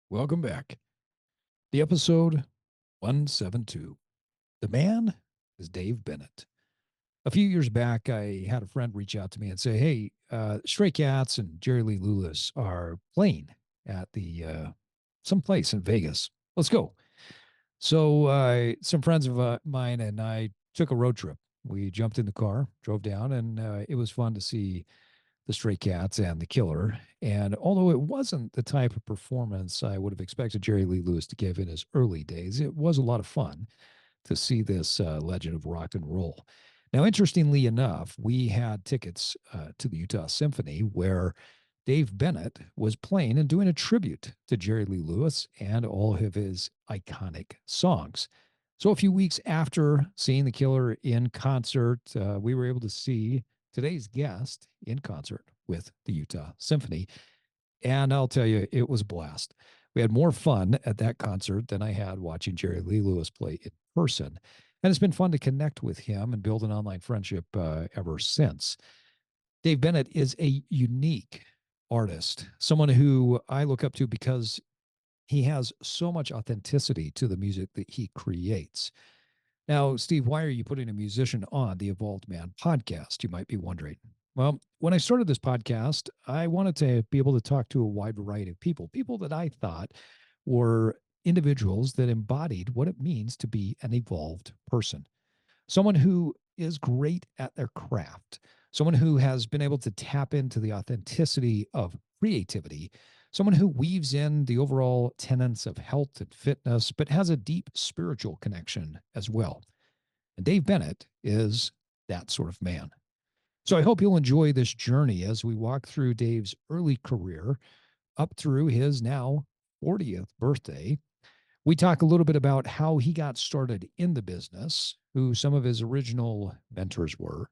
Welcome back. The episode 172. The man is Dave Bennett. A few years back, I had a friend reach out to me and say, "Hey, Stray Cats and Jerry Lee Lewis are playing at the some place in Vegas. Let's go." So, some friends of mine and I took a road trip. We jumped in the car, drove down, and it was fun to see the Stray Cats and the Killer. And although it wasn't the type of performance I would have expected Jerry Lee Lewis to give in his early days, it was a lot of fun to see this legend of rock and roll. Now, interestingly enough, we had tickets to the Utah Symphony where Dave Bennett was playing and doing a tribute to Jerry Lee Lewis and all of his iconic songs. So, a few weeks after seeing the Killer in concert, we were able to see today's guest in concert with the Utah Symphony. And I'll tell you, it was a blast. We had more fun at that concert than I had watching Jerry Lee Lewis play in person. And it's been fun to connect with him and build an online friendship ever since. Dave Bennett is a unique artist, someone who I look up to because he has so much authenticity to the music that he creates. Now, Steve, why are you putting a musician on the Evolved Man podcast? You might be wondering. Well, when I started this podcast, I wanted to be able to talk to a wide variety of people, people that I thought were individuals that embodied what it means to be an evolved person, someone who is great at their craft, someone who has been able to tap into the authenticity of creativity, someone who weaves in the overall tenets of health and fitness, but has a deep spiritual connection as well. And Dave Bennett is that sort of man. So I hope you'll enjoy this journey as we walk through Dave's early career up through his now 40th birthday. We talk a little bit about how he got started in the business, who some of his original mentors were,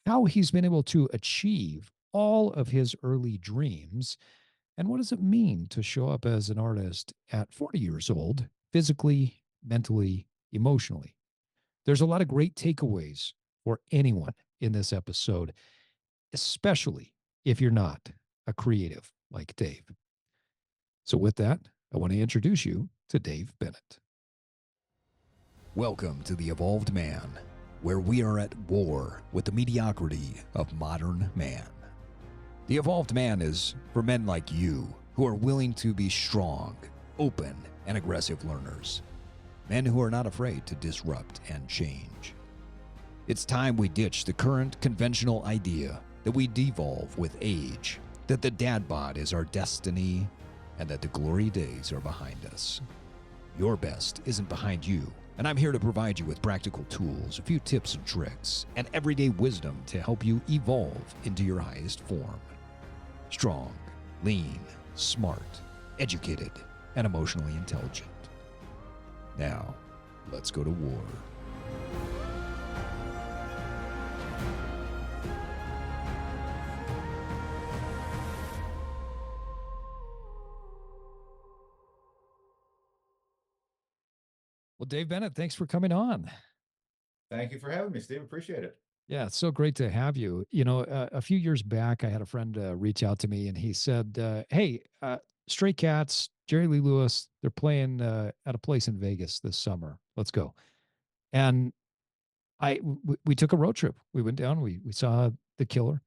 how he's been able to achieve all of his early dreams, and what does it mean to show up as an artist at 40 years old, physically, mentally, emotionally. There's a lot of great takeaways for anyone in this episode, especially if you're not a creative like Dave. So, with that, I want to introduce you to Dave Bennett. Welcome to the Evolved Man, where we are at war with the mediocrity of modern man. The Evolved Man is for men like you who are willing to be strong, open, and aggressive learners. Men who are not afraid to disrupt and change. It's time we ditch the current conventional idea that we devolve with age, that the dad bod is our destiny, and that the glory days are behind us. Your best isn't behind you, and I'm here to provide you with practical tools, a few tips and tricks, and everyday wisdom to help you evolve into your highest form. Strong, lean, smart, educated, and emotionally intelligent. Now, let's go to war. Well, Dave Bennett, thanks for coming on. Thank you for having me, Steve. Appreciate it. Yeah, it's so great to have you. You know, a few years back, I had a friend reach out to me and he said, "Hey, Stray Cats, Jerry Lee Lewis, they're playing at a place in Vegas this summer. Let's go." And we took a road trip. We went down. We saw the Killer,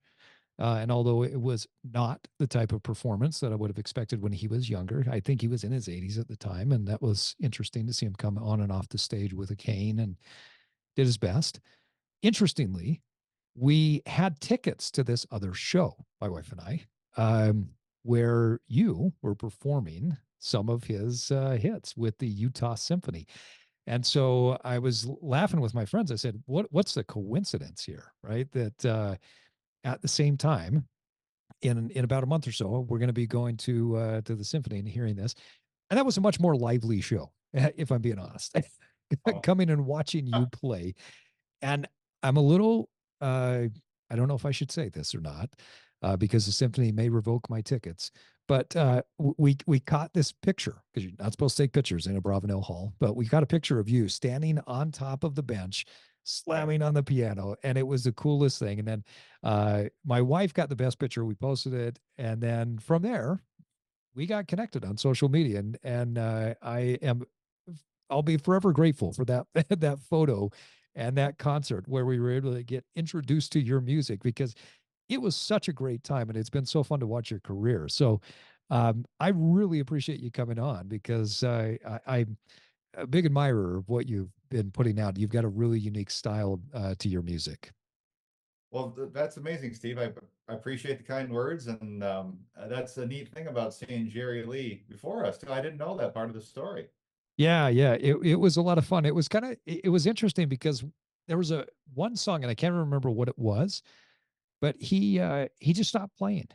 and although it was not the type of performance that I would have expected when he was younger, I think he was in his 80s at the time, and that was interesting to see him come on and off the stage with a cane and did his best. Interestingly, we had tickets to this other show, my wife and I, where you were performing some of his hits with the Utah Symphony. And so I was laughing with my friends. I said, What's the coincidence here, right? That at the same time, in about a month or so, we're going to be going to the symphony and hearing this, and that was a much more lively show, if I'm being honest. Oh, Coming and watching you play, and I'm a little, I don't know if I should say this or not, because the symphony may revoke my tickets. But we caught this picture because you're not supposed to take pictures in a Bravenel Hall, but we got a picture of you standing on top of the bench, slamming on the piano, and it was the coolest thing. And then my wife got the best picture. We posted it, and then from there, we got connected on social media, and I'll be forever grateful for that that photo and that concert where we were able to get introduced to your music, because it was such a great time and it's been so fun to watch your career. So I really appreciate you coming on, because I'm a big admirer of what you've been putting out. You've got a really unique style to your music. Well, that's amazing, Steve. I appreciate the kind words, and that's a neat thing about seeing Jerry Lee before us too. I didn't know that part of the story. Yeah, yeah, it was a lot of fun. It was kind of it was interesting because there was a one song and I can't remember what it was, but he just stopped playing,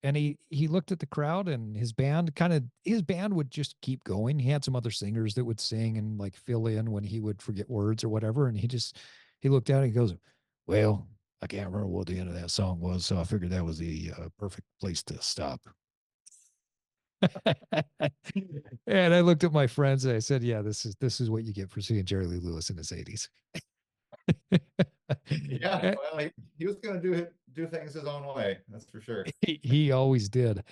and he looked at the crowd, and his band would just keep going. He had some other singers that would sing and like fill in when he would forget words or whatever, and he looked down and he goes, well, I can't remember what the end of that song was, so I figured that was the perfect place to stop. And I looked at my friends and I said, yeah, this is what you get for seeing Jerry Lee Lewis in his 80s. Yeah, well, he was going to do things his own way. That's for sure. He always did.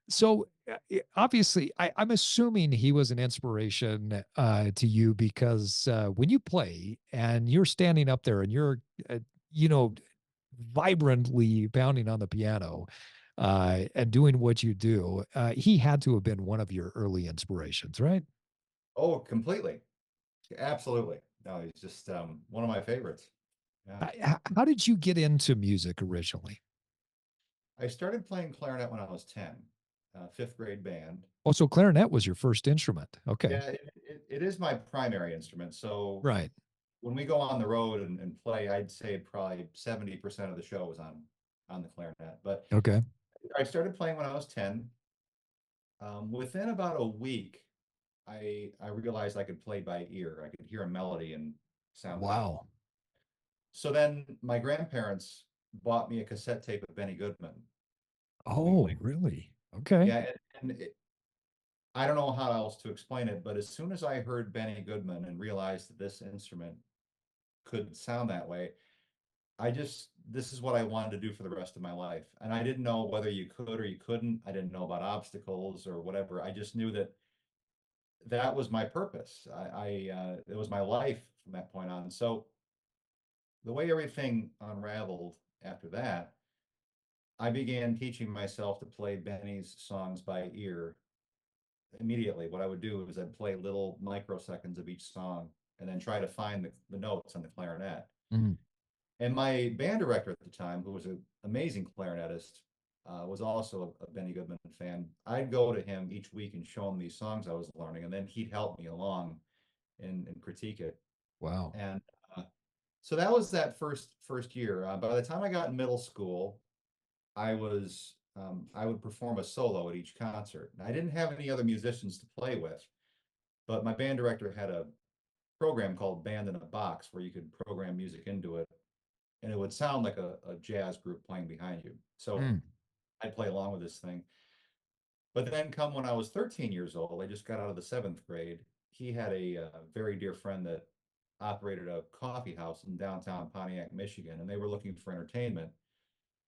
So obviously, I'm assuming he was an inspiration to you, because when you play and you're standing up there and you're, you know, vibrantly pounding on the piano and doing what you do, he had to have been one of your early inspirations, right? Oh, completely. Absolutely. No, he's just one of my favorites. Yeah. How did you get into music originally? I started playing clarinet when I was 10, fifth grade band. Oh, so clarinet was your first instrument. Okay. Yeah, it is my primary instrument. So Right. when we go on the road and play, I'd say probably 70% of the show was on the clarinet. But Okay. I started playing when I was 10. Within about a week, I realized I could play by ear. I could hear a melody and sound that. Wow. So then my grandparents bought me a cassette tape of Benny Goodman. We Oh, really? Okay. yeah, I don't know how else to explain it, but as soon as I heard Benny Goodman and realized that this instrument could sound that way, this is what I wanted to do for the rest of my life. And I didn't know whether you could or you couldn't. I didn't know about obstacles or whatever. I just knew that that was my purpose. It was my life from that point on. So the way everything unraveled after that, I began teaching myself to play Benny's songs by ear immediately. What I would do is I'd play little microseconds of each song and then try to find the notes on the clarinet. Mm. And my band director at the time, who was an amazing clarinetist, was also a Benny Goodman fan. I'd go to him each week and show him these songs I was learning, and then he'd help me along and critique it. Wow. And so that was that first year. By the time I got in middle school, I would perform a solo at each concert. And I didn't have any other musicians to play with, but my band director had a program called Band in a Box where you could program music into it, and it would sound like a jazz group playing behind you. So Mm. I'd play along with this thing. But then, come when I was 13 years old, I just got out of the seventh grade. He had a very dear friend that operated a coffee house in downtown Pontiac, Michigan, and they were looking for entertainment.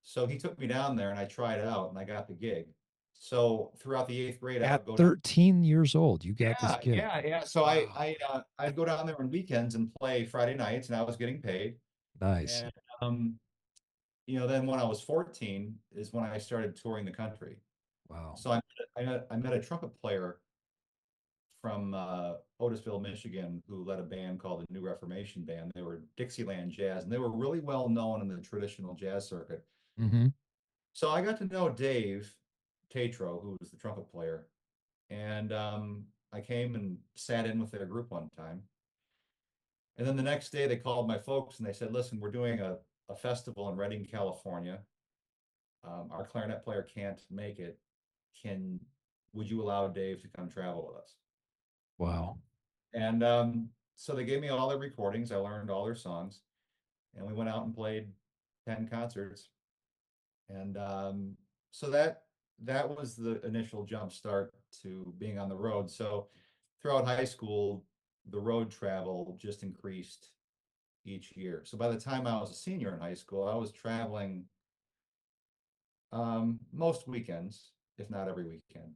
So he took me down there and I tried it out and I got the gig. So throughout the eighth grade, I At would go down. 13 years old, you got this Yeah, gig. yeah. So Wow. I'd go down there on weekends and play Friday nights, and I was getting paid. Nice. And then when I was 14 is when I started touring the country. Wow. So I met a trumpet player from Otisville, Michigan, who led a band called the New Reformation Band. They were Dixieland Jazz, and they were really well known in the traditional jazz circuit. Hmm. So I got to know Dave Tatro, who was the trumpet player, and I came and sat in with their group one time. And then the next day they called my folks and they said, listen, we're doing a festival in Redding, California. Our clarinet player can't make it. Can Would you allow Dave to come travel with us? Wow. And so they gave me all their recordings. I learned all their songs, and we went out and played 10 concerts. And so that was the initial jump start to being on the road. So throughout high school, the road travel just increased each year. So by the time I was a senior in high school, I was traveling most weekends, if not every weekend.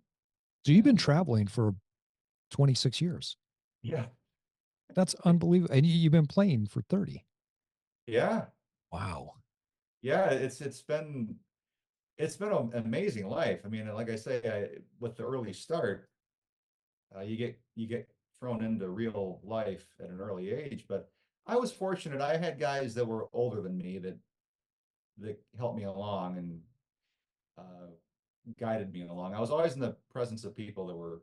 So you've been And traveling for 26 years. yeah, That's unbelievable. And you've been playing for 30. yeah, Wow. yeah. It's been an amazing life. I mean, like I say, with the early start, you get thrown into real life at an early age. But I was fortunate. I had guys that were older than me that helped me along and uh, guided me along. I was always in the presence of people that were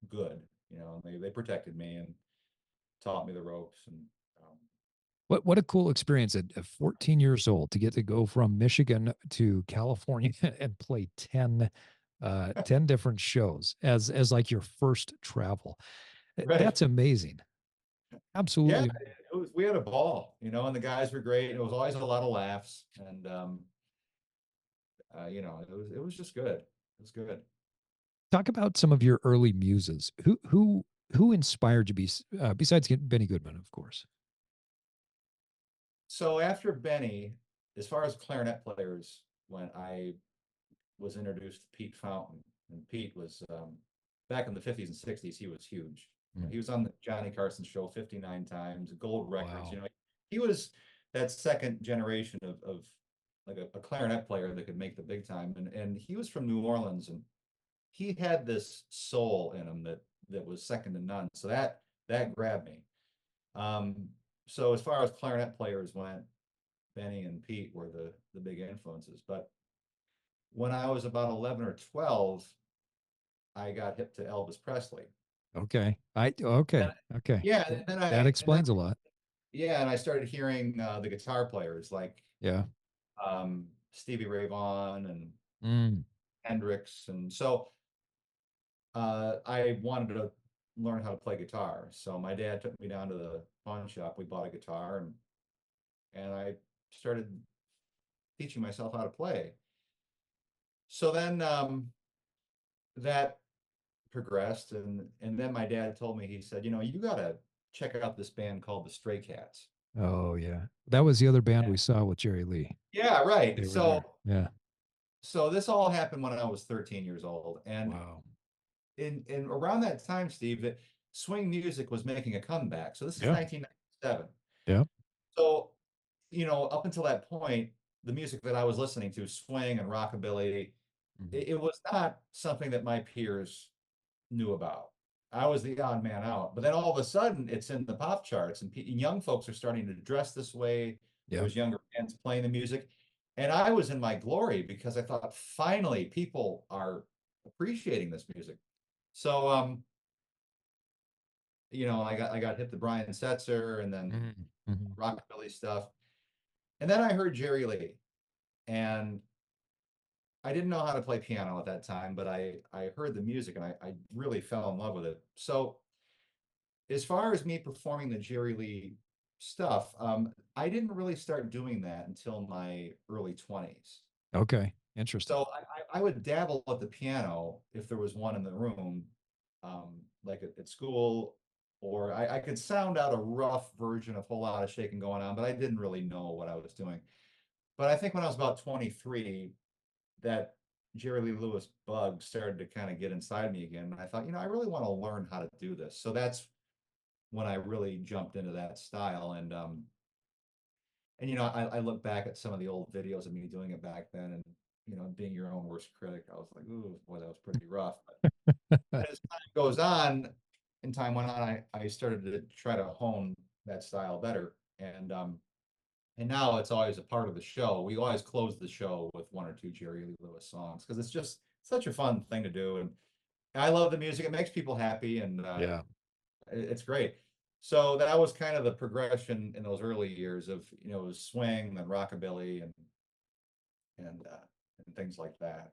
good, and they protected me and taught me the ropes. And um, What a cool experience at 14 years old to get to go from Michigan to California and play 10 different shows as like your first travel. right, That's amazing. yeah, Absolutely. we had a ball, and the guys were great. It was always a lot of laughs, and it was just good. It was good. Talk about some of your early muses. Who inspired you besides Benny Goodman, of course. So after Benny, as far as clarinet players, when I was introduced to Pete Fountain, and Pete was back in the 50s and 60s, he was huge. Mm. He was on the Johnny Carson show 59 times, gold records. Wow. He was that second generation of like a clarinet player that could make the big time. And he was from New Orleans, and he had this soul in him that was second to none. So that grabbed me. Um, so as far as clarinet players went, Benny and Pete were the big influences. But when I was about 11 or 12, I got hip to Elvis Presley. Okay. I And, okay. Okay. yeah, and then That I and then explains a lot. yeah, and I started hearing the guitar players like Yeah. Stevie Ray Vaughan and Mm. Hendrix, and so I wanted to learn how to play guitar. So my dad took me down to the pawn shop. We bought a guitar, and I started teaching myself how to play. So then that progressed, and then my dad told me, he said, you got to check out this band called the Stray Cats. Oh yeah. That was the other band we saw with Jerry Lee. Yeah, right. They were So there. Yeah. so this all happened when I was 13 years old, and Wow. in around that time, Steve, that swing music was making a comeback. So this is Yeah. 1997. Yeah. So, up until that point, the music that I was listening to, swing and rockabilly, Mhm. it was not something that my peers knew about. I was the odd man out. But then all of a sudden, it's in the pop charts, and young folks are starting to dress this way. Yeah. There's younger bands playing the music. And I was in my glory because I thought finally people are appreciating this music. So I got hip to Brian Setzer and then Mhm. Mhm. rockabilly stuff. And then I heard Jerry Lee. And I didn't know how to play piano at that time, but I heard the music and I really fell in love with it. So as far as me performing the Jerry Lee stuff, I didn't really start doing that until my early 20s. Okay. Interesting. So I would dabble at the piano if there was one in the room, like at school, or I could sound out a rough version of Whole Lotta Shaking going on, but I didn't really know what I was doing. But I think when I was about 23, that Jerry Lee Lewis bug started to kind of get inside me again. And I thought, I really want to learn how to do this. So that's when I really jumped into that style. And I look back at some of the old videos of me doing it back then, and being your own worst critic, I was like, ooh, boy, that was pretty rough. But as time goes on, and time went on, I started to try to hone that style better. And now it's always a part of the show. We always close the show with one or two Jerry Lee Lewis songs because it's just such a fun thing to do. And I love the music. It makes people happy, and Yeah. it's great. So that was kind of the progression in those early years of, it was swing, then rockabilly, and things like that.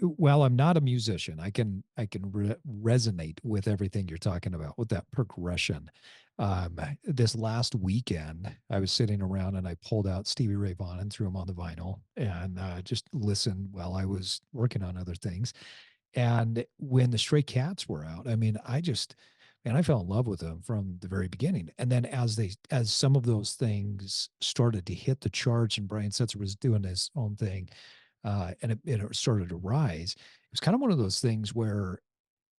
While I'm not a musician, I can resonate with everything you're talking about with that progression. This last weekend, I was sitting around and I pulled out Stevie Ray Vaughan and threw him on the vinyl and just listened while I was working on other things. And when the Stray Cats were out, I mean, I fell in love with them from the very beginning. And then as some of those things started to hit the charts and Brian Setzer was doing his own thing, and it started to rise, it was kind of one of those things where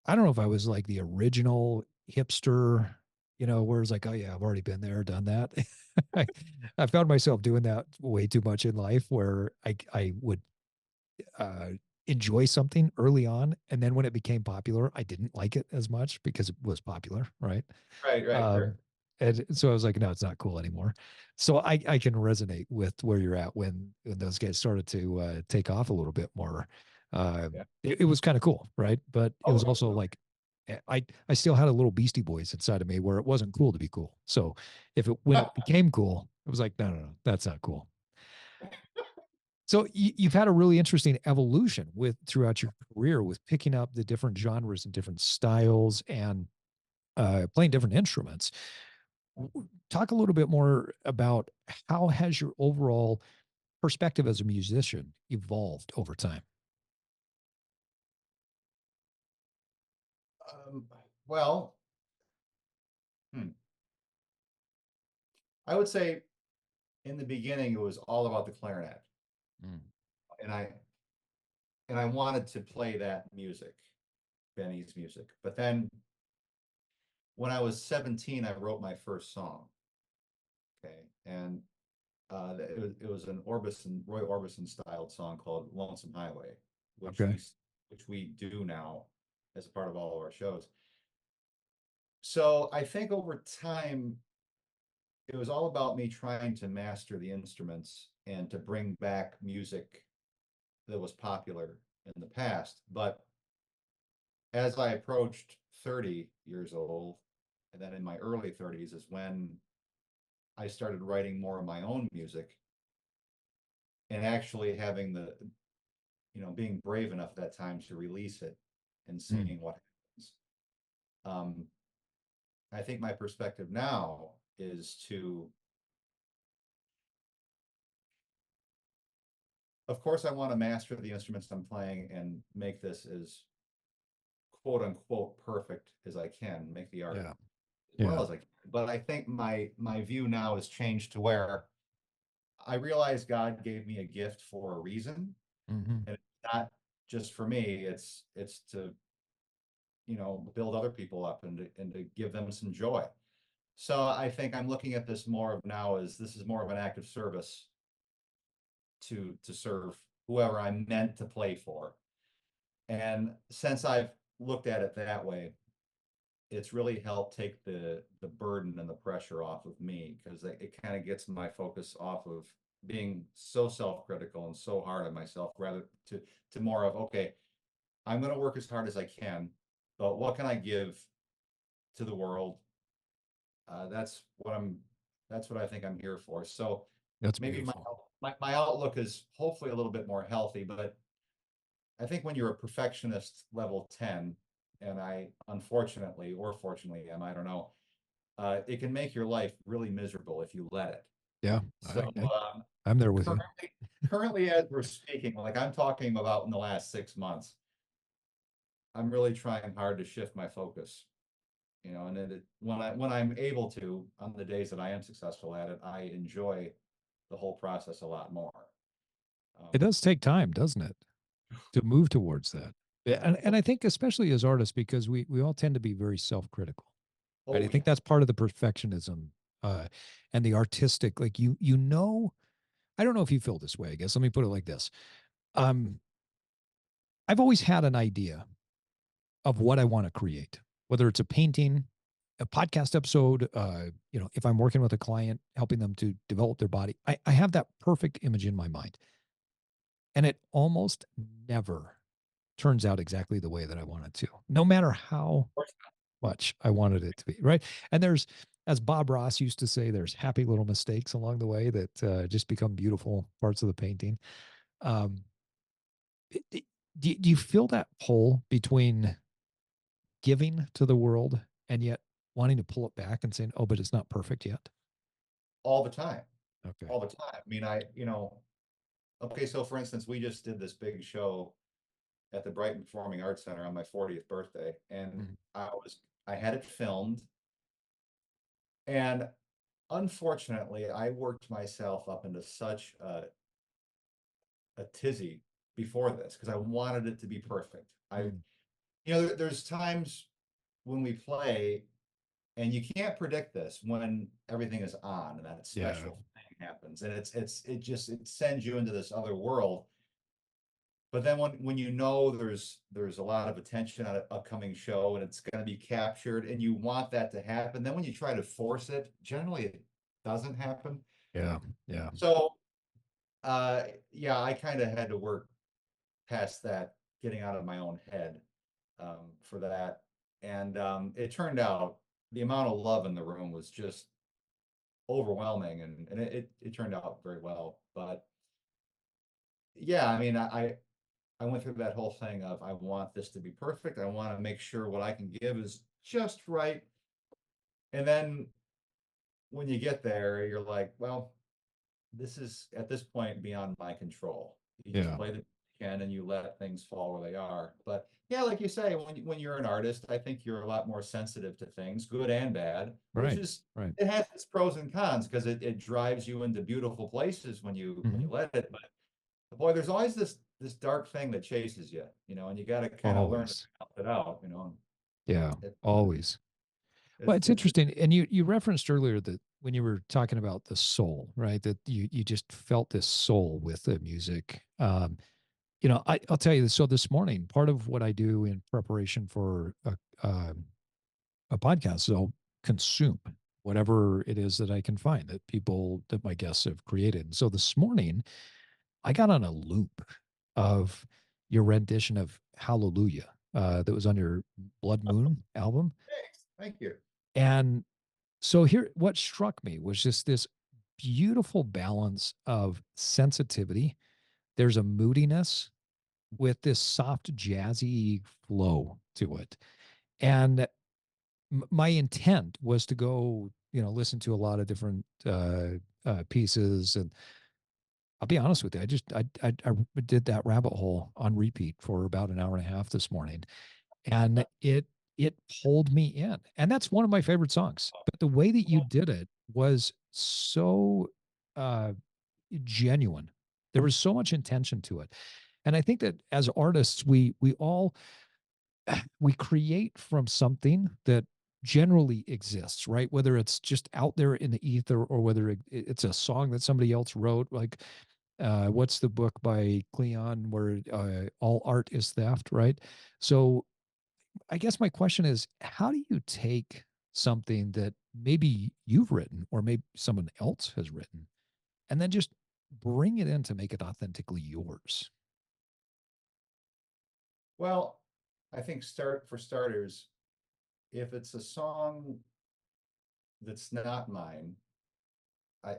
I don't know if I was like the original hipster, where it's like, oh yeah, I've already been there, done that. I, I found myself doing that way too much in life where I would uh, enjoy something early on. And then when it became popular, I didn't like it as much because it was popular. Right. Right, right, Um, sure. and so I was like, no, it's not cool anymore. So I can resonate with where you're at when those guys started to take off a little bit more. Yeah. It was kind of cool, right? But it was Oh, also like I still had a little Beastie Boys inside of me where it wasn't cool to be cool. So when it became cool, it was like, no, no, no, that's not cool. So you've had a really interesting evolution with throughout your career with picking up the different genres and different styles and playing different instruments. Talk a little bit more about how has your overall perspective as a musician evolved over time? um, well, hmm, I would say in the beginning it was all about the clarinet, Mm. and I wanted to play that music, Benny's music. But then when I was 17, I wrote my first song. Okay, and it was an Roy Orbison styled song called "Lonesome Highway," which Okay. we do now as a part of all of our shows. So I think over time, it was all about me trying to master the instruments and to bring back music that was popular in the past. But as I approached 30 years old, and then in my early 30s is when I started writing more of my own music and actually having being brave enough at that time to release it and Mm. seeing what happens. Um, I think my perspective now is to, of course, I want to master the instruments I'm playing and make this as quote unquote perfect as I can, make the art Yeah. as well Yeah. as I can. But I think my view now has changed to where I realize God gave me a gift for a reason, Hmm. and it's not just for me. It's to build other people up and to give them some joy. So I think I'm looking at this more of now as this is more of an act of service to serve whoever I'm meant to play for. And since I've looked at it that way, it's really helped take the burden and the pressure off of me because it kind of gets my focus off of being so self-critical and so hard on myself rather to more of okay, I'm going to work as hard as I can, but what can I give to the world? That's what I think I'm here for. So That's maybe my beautiful. my outlook is hopefully a little bit more healthy, but I think when you're a perfectionist level 10, and I unfortunately or fortunately am, I don't know, it can make your life really miserable if you let it. Yeah. So I'm there with you. currently as we're speaking, like I'm talking about in the last 6 months, I'm really trying hard to shift my focus, and when I'm able to, on the days that I am successful at it, I enjoy the whole process a lot more. It Um, does take time, doesn't it, to move towards that? Yeah, and I think especially as artists, because we all tend to be very self-critical. Right. I oh think yeah. that's part of the perfectionism and the artistic, like I don't know if you feel this way, I guess. Let me put it like this. Um, I've always had an idea of what I want to create, whether it's a painting, a podcast episode, if I'm working with a client, helping them to develop their body, I have that perfect image in my mind. And it almost never turns out exactly the way that I want it to, no matter how much I wanted it to be. Right. And as Bob Ross used to say, there's happy little mistakes along the way that just become beautiful parts of the painting. Um, do you feel that pull between giving to the world and yet wanting to pull it back and saying, oh, but it's not perfect yet? All the time, Okay. all the time. I mean, okay, so for instance, we just did this big show at the Brighton Performing Arts Center on my 40th birthday, and Mhm. I had it filmed, and unfortunately, I worked myself up into such a tizzy before this because I wanted it to be perfect. Mm. There's times when we play and you can't predict this when everything is on and that Yeah. special thing happens. And it sends you into this other world. But then when you know there's a lot of attention on an upcoming show and it's going to be captured and you want that to happen, then when you try to force it, generally it doesn't happen. Yeah. Yeah. So yeah, I kind of had to work past that, getting out of my own head for that. And it turned out the amount of love in the room was just overwhelming and it turned out very well. But yeah, I mean, I went through that whole thing of I want this to be perfect. I want to make sure what I can give is just right. And then when you get there, you're like, well, this is at this point beyond my control. You just Yeah. play the can and you let things fall where they are. But yeah, like you say, when you're an artist, I think you're a lot more sensitive to things, good and bad, which Right. is Right. it has its pros and cons because it drives you into beautiful places when you Hmm. let it. But boy, there's always this dark thing that chases you, and you got to kind of learn to Always. balance it out. Yeah. It, Always. Well, it's it's interesting. And you referenced earlier that when you were talking about the soul, right? That you just felt this soul with the music. I'll tell you, so this morning, part of what I do in preparation for a podcast, so I'll consume whatever it is that I can find that my guests have created. And so this morning, I got on a loop of your rendition of Hallelujah that was on your Blood Moon album. thanks. Thank you. And so here, what struck me was just this beautiful balance of sensitivity. There's a moodiness with this soft, jazzy flow to it. And my intent was to go, listen to a lot of different pieces. And I'll be honest with you, I did that rabbit hole on repeat for about an hour and a half this morning, and it pulled me in. And that's one of my favorite songs. But the way that you did it was so uh, genuine. There was so much intention to it. And I think that as artists, we create from something that generally exists, right? Whether it's just out there in the ether or whether it's a song that somebody else wrote. Like, what's the book by Cleon where all art is theft, right? So I guess my question is, how do you take something that maybe you've written or maybe someone else has written and then just bring it in to make it authentically yours? Well, I think for starters, if it's a song that's not mine,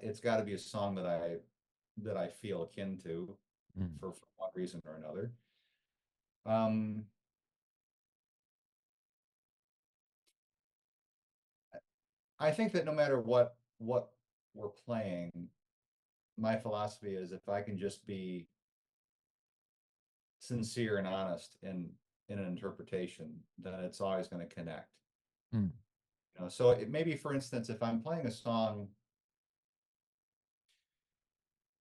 it's got to be a song that I feel akin to Mm. for one reason or another. Um, I think that no matter what we're playing, my philosophy is if I can just be sincere and honest in an interpretation, then it's always going to connect. Mm. So maybe for instance, if I'm playing a song,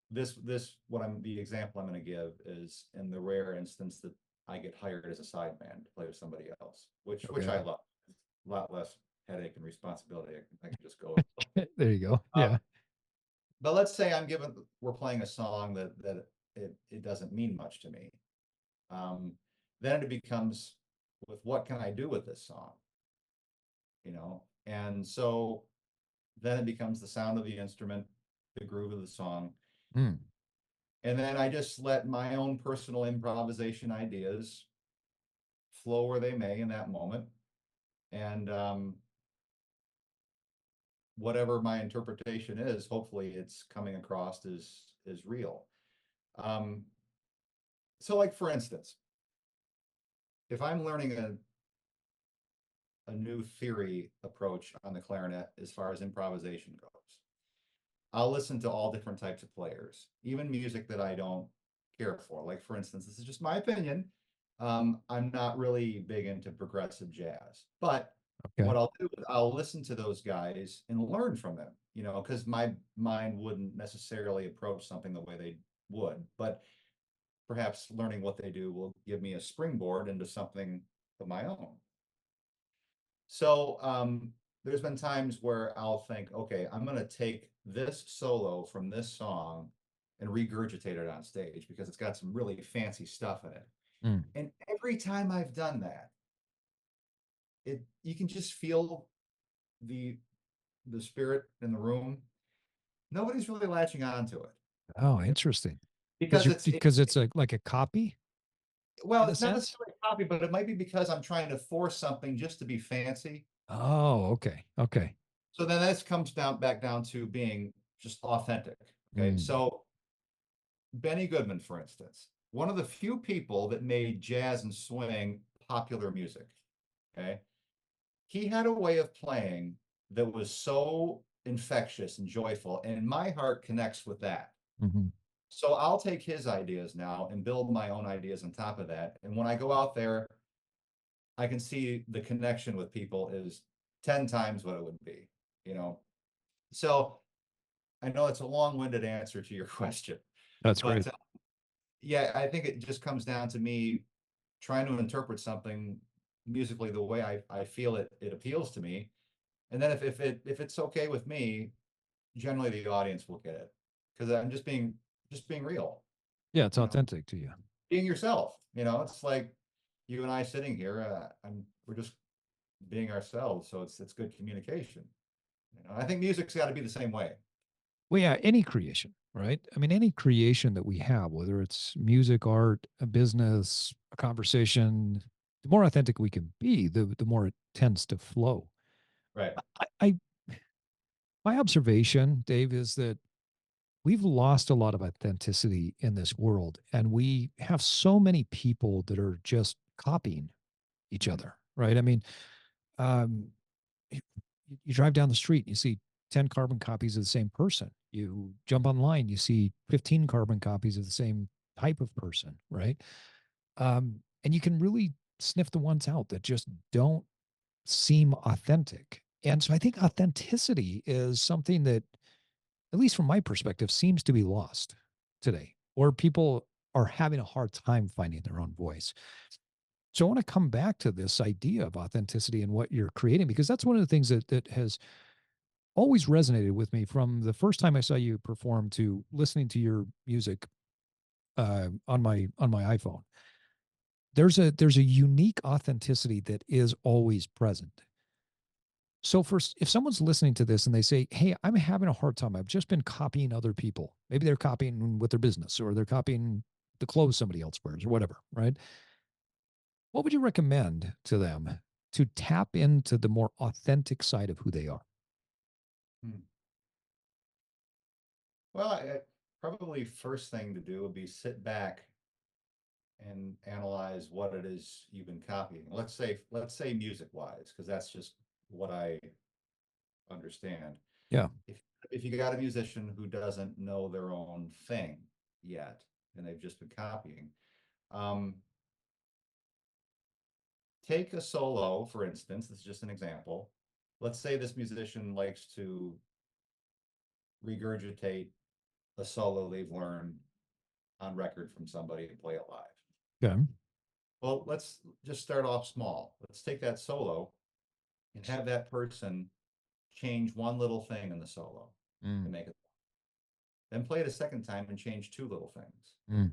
the example I'm going to give is in the rare instance that I get hired as a sideman to play with somebody else, which I Okay. love. A lot less headache and responsibility. I can just go. There you go. Um, Yeah. but let's say we're playing a song that it doesn't mean much to me. Um, then it becomes with what can I do with this song? And so then it becomes the sound of the instrument, the groove of the song. Mm. And then I just let my own personal improvisation ideas flow where they may in that moment. And whatever my interpretation is, hopefully it's coming across as real. Um, so like for instance, if I'm learning a new theory approach on the clarinet as far as improvisation goes, I'll listen to all different types of players, even music that I don't care for. Like for instance, this is just my opinion. I'm not really big into progressive jazz, but Okay. what I'll do is I'll listen to those guys and learn from them, because my mind wouldn't necessarily approach something the way they would. But perhaps learning what they do will give me a springboard into something of my own. So there's been times where I'll think, okay, I'm going to take this solo from this song and regurgitate it on stage because it's got some really fancy stuff in it. Mm. And every time I've done that, you can just feel the the spirit in the room. Nobody's really latching on to it Oh, interesting. Because because you're it's because it's a like a copy well, in a it's not sense. necessarily a copy, but it might be because I'm trying to force something just to be fancy. Oh, okay. Okay. So then this comes down back down to being just authentic. Okay. Mm. So Benny Goodman, for instance, one of the few people that made jazz and swing popular music. Okay. He had a way of playing that was so infectious and joyful, and my heart connects with that. Hmm. So I'll take his ideas now and build my own ideas on top of that. And when I go out there, I can see the connection with people is 10 times what it would be, you know. So I know it's a long-winded answer to your question, That's great. but yeah, I think it just comes down to me trying to interpret something musically the way I feel it appeals to me. And then if it's okay with me, generally the audience will get it because I'm just being real, Yeah, it's you know, authentic to you. being yourself. You know, it's like you and I sitting here. We're just being ourselves, so it's good communication. You know, I think music's got to be the same way. Well, yeah, any creation, right? I mean, any creation that we have, whether it's music, art, a business, a conversation, the more authentic we can be, the more it tends to flow. Right. I my observation, Dave, is that we've lost a lot of authenticity in this world, and we have so many people that are just copying each Mhm. other, right? I mean, um, you, you drive down the street, and you see 10 carbon copies of the same person. You jump online, you see 15 carbon copies of the same type of person, right? And you can really sniff the ones out that just don't seem authentic. And so I think authenticity is something that, at least from my perspective, seems to be lost today, or people are having a hard time finding their own voice. So I want to come back to this idea of authenticity and what you're creating, because that's one of the things that has always resonated with me from the first time I saw you perform to listening to your music on my iPhone. There's a unique authenticity that is always present. So first, if someone's listening to this and they say, "Hey, I'm having a hard time. I've just been copying other people. Maybe they're copying with their business, or they're copying the clothes somebody else wears, or whatever," right? What would you recommend to them to tap into the more authentic side of who they are? Hmm. Well, probably first thing to do would be sit back and analyze what it is you've been copying. Let's say music wise, because that's just what I understand. Yeah. If you got a musician who doesn't know their own thing yet, and they've just been copying, um, take a solo, for instance. This is just an example. Let's say this musician likes to regurgitate a solo they've learned on record from somebody and play it live. Okay. Well, let's just start off small. Let's take that solo and have that person change one little thing in the solo to Mm, make it, then play it a second time and change two little things mm,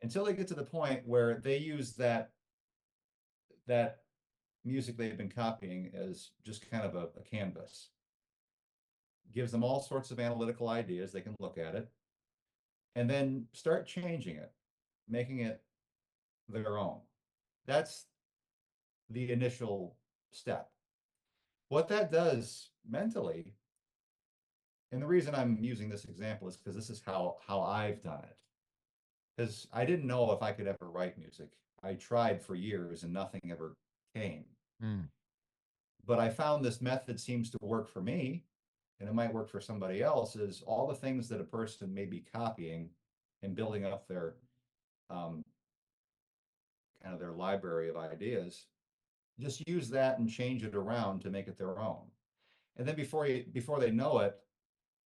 until they get to the point where they use that music they've been copying as just kind of a canvas. Gives them all sorts of analytical ideas. They can look at it and then start changing it, making it their own. That's the initial step. What that does mentally, and the reason I'm using this example is because this is how I've done it. Because I didn't know if I could ever write music. I tried for years and nothing ever came. mm, But I found this method seems to work for me, and it might work for somebody else, is all the things that a person may be copying and building up their um, kind of their library of ideas, just use that and change it around to make it their own. And then before they know it,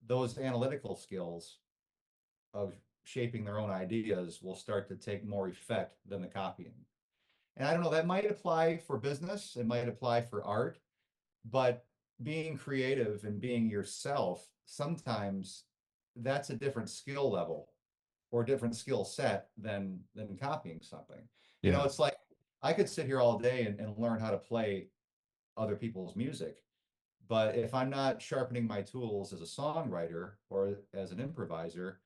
those analytical skills of shaping their own ideas will start to take more effect than the copying. And I don't know, that might apply for business, it might apply for art, but being creative and being yourself, sometimes that's a different skill level or a different skill set than copying something. You know, Yeah. it's like I could sit here all day and learn how to play other people's music, but if I'm not sharpening my tools as a songwriter or as an improviser,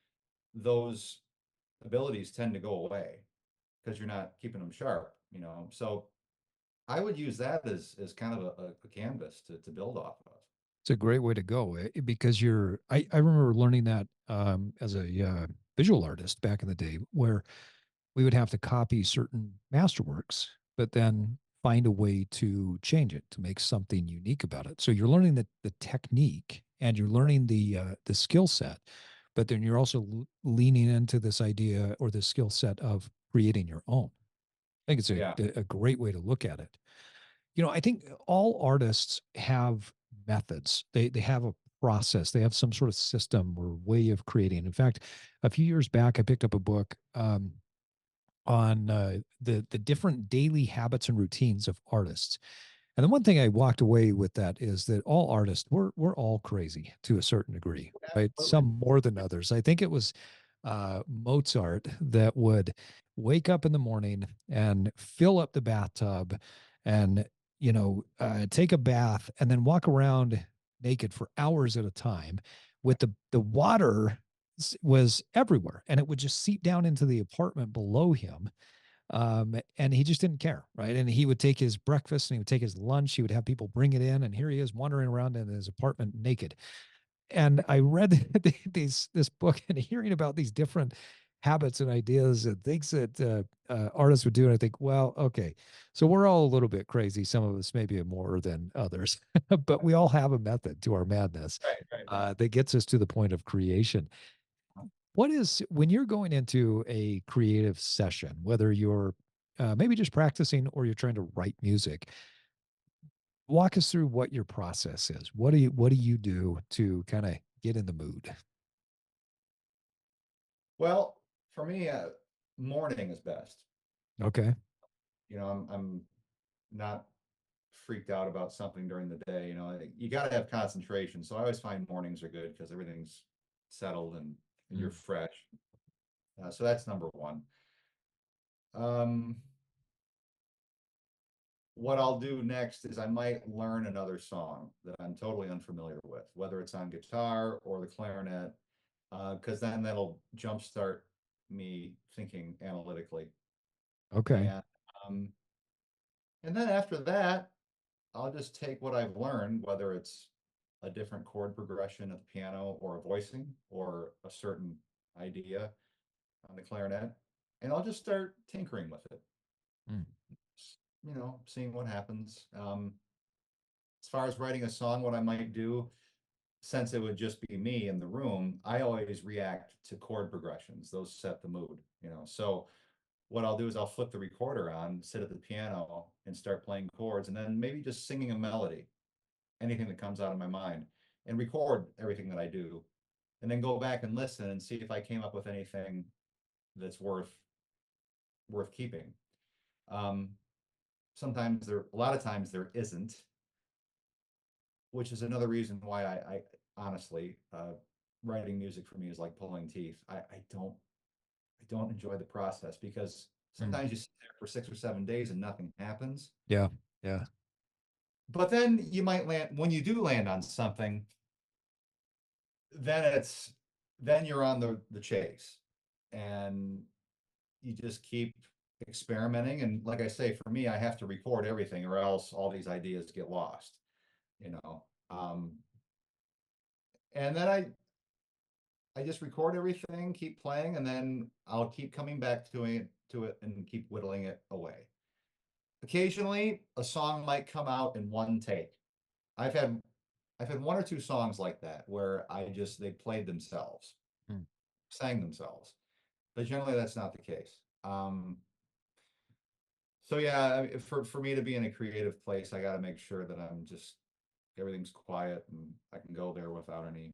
those abilities tend to go away because you're not keeping them sharp, you know. So I would use that as kind of a canvas to build off of. It's a great way to go because I remember learning that as a visual artist back in the day, where we would have to copy certain masterworks, but then find a way to change it to make something unique about it. So you're learning the technique and you're learning the skill set, but then you're also leaning into this idea or the skill set of creating your own. I think it's Yeah, a great way to look at it. You know, I think all artists have methods. They have a process. They have some sort of system or way of creating. In fact, a few years back, I picked up a book on the different daily habits and routines of artists. And the one thing I walked away with that is that all artists, we're all crazy to a certain degree, right? absolutely. Some more than others. I think it was Mozart that would wake up in the morning and fill up the bathtub and take a bath and then walk around naked for hours at a time with the water was everywhere and it would just seep down into the apartment below him, and he just didn't care, right? And he would take his breakfast and he would take his lunch. He would have people bring it in, and here he is wandering around in his apartment naked. And I read this book and hearing about these different habits and ideas and things that artists would do, and I think, well, okay, so we're all a little bit crazy. Some of us maybe more than others, but we all have a method to our madness Right, right. that gets us to the point of creation. What is when you're going into a creative session, whether you're maybe just practicing or you're trying to write music, walk us through what your process is. What do you do to kind of get in the mood? Well, for me, morning is best. Okay. You know, I'm not freaked out about something during the day. You know, you got to have concentration. So I always find mornings are good because everything's settled and you're Mm. fresh. So that's number one. Um, what I'll do next is I might learn another song that I'm totally unfamiliar with, whether it's on guitar or the clarinet, because then that'll jumpstart me thinking analytically. Okay. And um, and then after that, I'll just take what I've learned, whether it's a different chord progression at the piano or a voicing or a certain idea on the clarinet, and I'll just start tinkering with it, Mm. you know, seeing what happens. As far as writing a song, what I might do, since it would just be me in the room, I always react to chord progressions. Those set the mood, you know. So what I'll do is I'll flip the recorder on, sit at the piano, and start playing chords, and then maybe just singing a melody, anything that comes out of my mind, and record everything that I do, and then go back and listen and see if I came up with anything that's worth keeping. Um, sometimes a lot of times there isn't, which is another reason why I honestly, writing music for me is like pulling teeth. I don't enjoy the process because Mm. sometimes you sit there for 6 or 7 days and nothing happens. Yeah. Yeah. But then you might land when you do land on something, then then you're on the chase and you just keep experimenting. And like I say, for me, I have to record everything or else all these ideas get lost, you know. And then I just record everything, keep playing, and then I'll keep coming back to it and keep whittling it away. Occasionally, a song might come out in one take. I've had I've had one or two songs like that where they played themselves, Mm. sang themselves, but generally that's not the case. So yeah, for me to be in a creative place, I got to make sure that I'm just everything's quiet and I can go there without any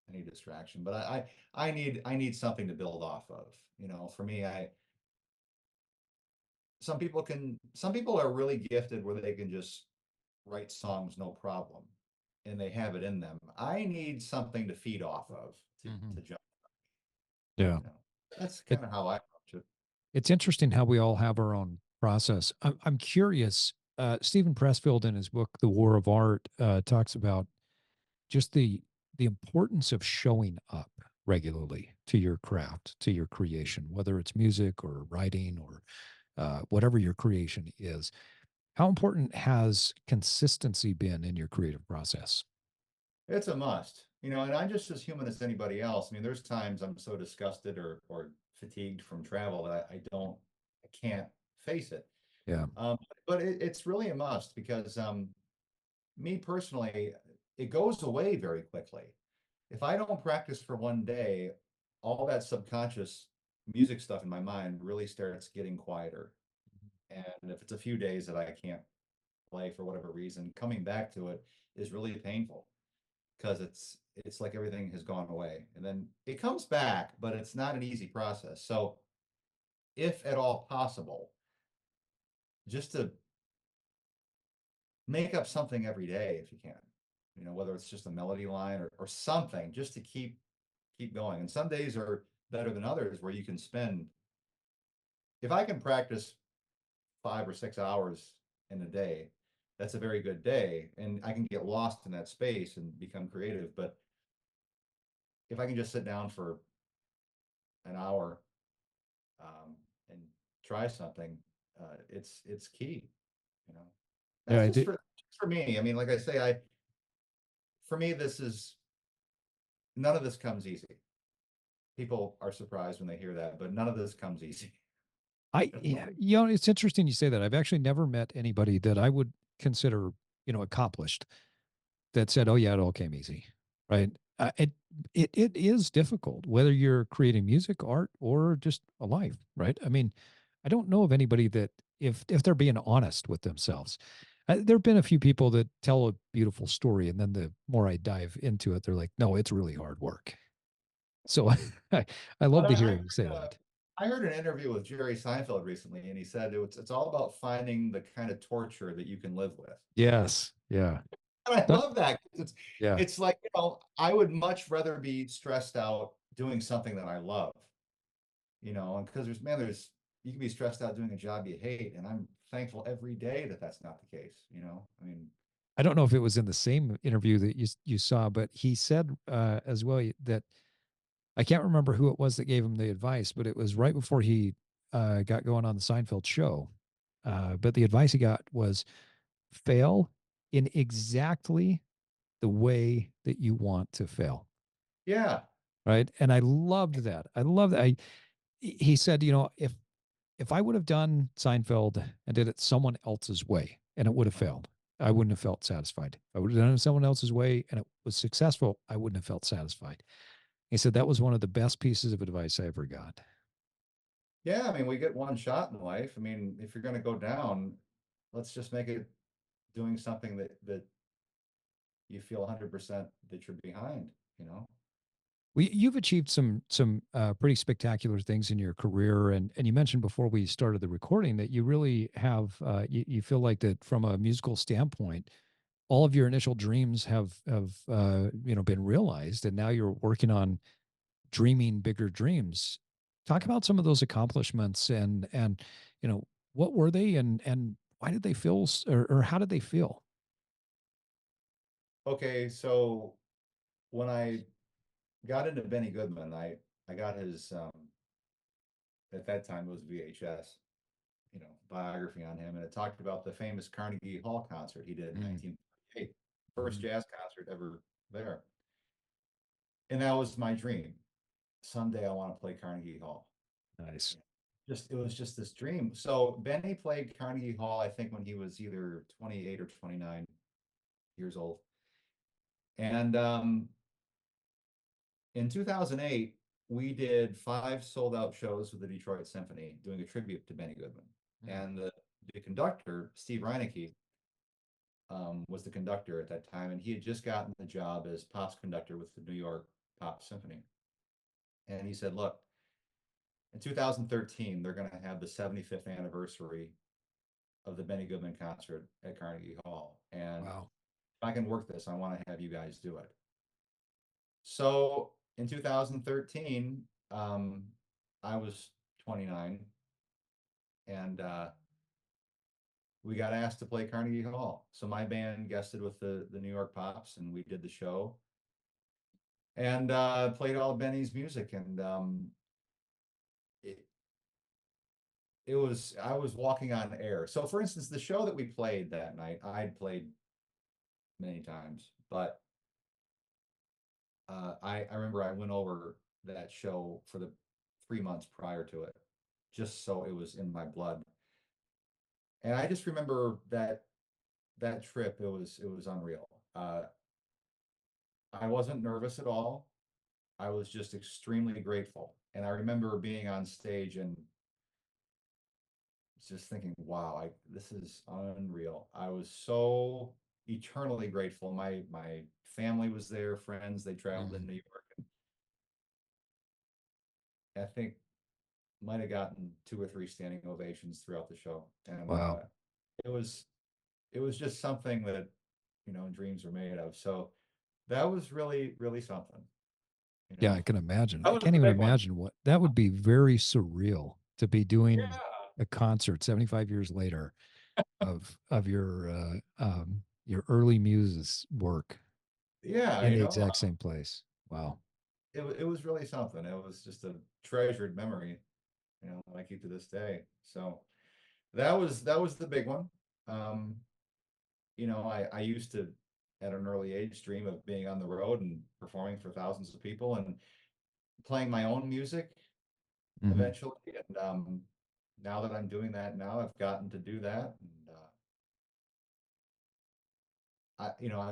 any distraction. But I need something to build off of. For me, I some people are really gifted where they can just write songs no problem, and they have it in them. I need something to feed off of Mhm. to jump, Yeah. you know. That's It, kind of how I approach it. it's interesting how we all have our own process. I'm curious. Stephen Pressfield, in his book, The War of Art, talks about just the importance of showing up regularly to your craft, to your creation, whether it's music or writing or whatever your creation is. How important has consistency been in your creative process? It's a must, and I'm just as human as anybody else. I mean, there's times I'm so disgusted or fatigued from travel that I can't face it. Yeah. But it's really a must because me personally, it goes away very quickly. If I don't practice for one day, all that subconscious music stuff in my mind really starts getting quieter. And if it's a few days that I can't play for whatever reason, coming back to it is really painful because it's like everything has gone away. And then it comes back, but it's not an easy process. So if at all possible, just to make up something every day if you can. Whether it's just a melody line or something, just to keep going. And some days are better than others where you can spend, if I can practice 5 or 6 hours in a day, that's a very good day. And I can get lost in that space and become creative. But if I can just sit down for an hour and try something, it's key, you know. Yeah, That's I did. just for me. I mean, like I say, for me, this is none of this comes easy. People are surprised when they hear that, but none of this comes easy. Yeah, it's interesting you say that. I've actually never met anybody that I would consider, accomplished that said, "Oh yeah, it all came easy." Right? It is difficult whether you're creating music, art, or just a life. Right? I mean, I don't know of anybody that if they're being honest with themselves. There have been a few people that tell a beautiful story, and then the more I dive into it, they're like, "No, it's really hard work." So I But love to I hear heard, him say uh, that. I heard an interview with Jerry Seinfeld recently, and he said it's all about finding the kind of torture that you can live with. Yes. Yeah. And I That- love that. yeah. It's like, I would much rather be stressed out doing something that I love, and because there's you can be stressed out doing a job you hate, and I'm thankful every day that that's not the case. I mean, I don't know if it was in the same interview that you saw, but he said as well that I can't remember who it was that gave him the advice, but it was right before he got going on the Seinfeld show. But the advice he got was fail in exactly the way that you want to fail. yeah, Right. And I loved that. I love that. He said, if I would have done Seinfeld and did it someone else's way and it would have failed, I wouldn't have felt satisfied. If I would have done it someone else's way and it was successful, I wouldn't have felt satisfied. He said that was one of the best pieces of advice I ever got. yeah. I mean, we get one shot in life. I mean, if you're going to go down, let's just make it doing something that you feel 100% that you're behind. You've achieved some pretty spectacular things in your career, and you mentioned before we started the recording that you really have you feel like that from a musical standpoint, all of your initial dreams have been realized, and now you're working on dreaming bigger dreams. Talk about some of those accomplishments and what were they and why did they feel or how did they feel? Okay, so when I got into Benny Goodman, I got his at that time it was VHS, biography on him, and it talked about the famous Carnegie Hall concert he did in Mm, 1938, first mhm. jazz concert ever there. And that was my dream. Someday I want to play Carnegie Hall. Nice. Yeah. Just it was just this dream. So Benny played Carnegie Hall, I think, when he was either 28 or 29 years old. And in 2008, we did 5 sold-out shows with the Detroit Symphony doing a tribute to Benny Goodman. Mm, And the conductor, Steve Reinecke, was the conductor at that time, and he had just gotten the job as pops conductor with the New York Pop Symphony. And he said, look, in 2013, they're going to have the 75th anniversary of the Benny Goodman concert at Carnegie Hall. And Wow. if I can work this, I want to have you guys do it. So in 2013, I was 29, and we got asked to play Carnegie Hall. So my band guested with the New York Pops, and we did the show and played all of Benny's music. And it, it was, I was walking on air. So for instance, the show that we played that night, I'd played many times, but I remember I went over that show for the 3 months prior to it, just so it was in my blood. And I just remember that trip, it was unreal. I wasn't nervous at all. I was just extremely grateful. And I remember being on stage and just thinking, wow, this is unreal. I was so eternally grateful. My family was there, friends, they traveled in Mhm. New York. I think might have gotten 2 or 3 standing ovations throughout the show. And Wow. it was it was just something that, dreams are made of. So that was really, really something, you Yeah, know. I can imagine. That I was can't the even big one. imagine what that would be. Very surreal to be doing Yeah. a concert 75 years later of your early muses work Yeah, in the exact same place. Wow. it was really something. It was just a treasured memory, that I keep to this day. So that was the big one. Um, I used to at an early age dream of being on the road and performing for thousands of people and playing my own music Hmm. eventually. And now that I'm doing that now, I've gotten to do that. And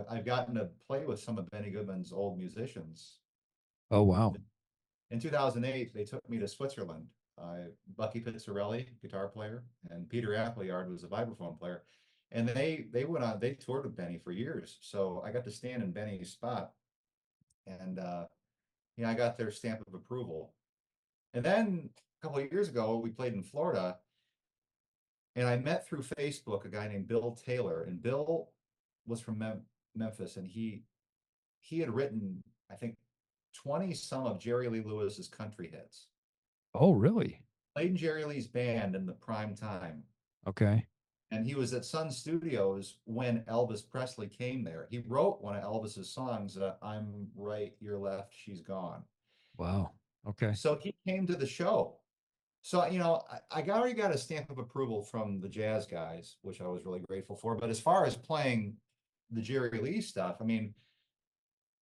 I've gotten to play with some of Benny Goodman's old musicians. Oh wow. In 2008, they took me to Switzerland. Bucky Pizzarelli, guitar player, and Peter Appleyard was a vibraphone player. And they toured with Benny for years. So I got to stand in Benny's spot, and I got their stamp of approval. And then a couple of years ago, we played in Florida, and I met through Facebook a guy named Bill Taylor, and Bill was from Memphis, and he had written, I think, 20 some of Jerry Lee Lewis's country hits. Oh really? Played in Jerry Lee's band in the prime time. Okay. And he was at Sun Studios when Elvis Presley came there. He wrote one of Elvis's songs, I'm right, you're left, she's gone. Wow. Okay. So he came to the show. So, I already got a stamp of approval from the jazz guys, which I was really grateful for. But as far as playing the Jerry Lee stuff, I mean,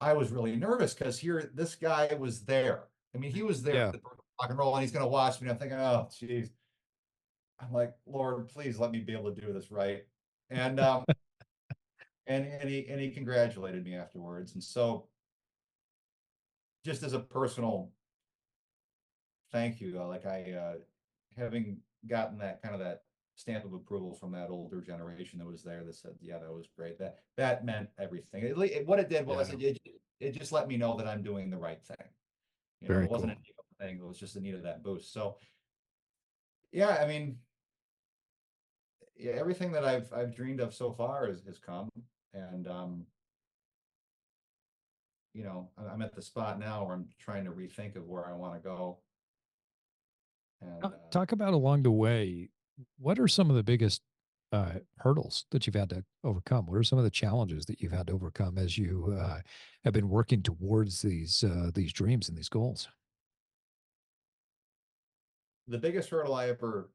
I was really nervous because here this guy was there. I mean, he was there Yeah. at the rock and roll, and he's going to watch me. And I'm thinking, oh, geez. I'm like, Lord, please let me be able to do this right. And he congratulated me afterwards. And so, just as a personal thank you, having gotten that kind of that stamp of approval from that older generation that was there that said, yeah, that was great. That meant everything. What it did was Yeah. it just let me know that I'm doing the right thing. Very It wasn't cool. an ego thing. It was just the need of that boost. So yeah, I mean, yeah, everything that I've dreamed of so far has come. And I'm at the spot now where I'm trying to rethink of where I want to go. And Talk about along the way. What are some of the biggest hurdles that you've had to overcome? What are some of the challenges that you've had to overcome as you have been working towards these dreams and these goals? the biggest hurdle I ever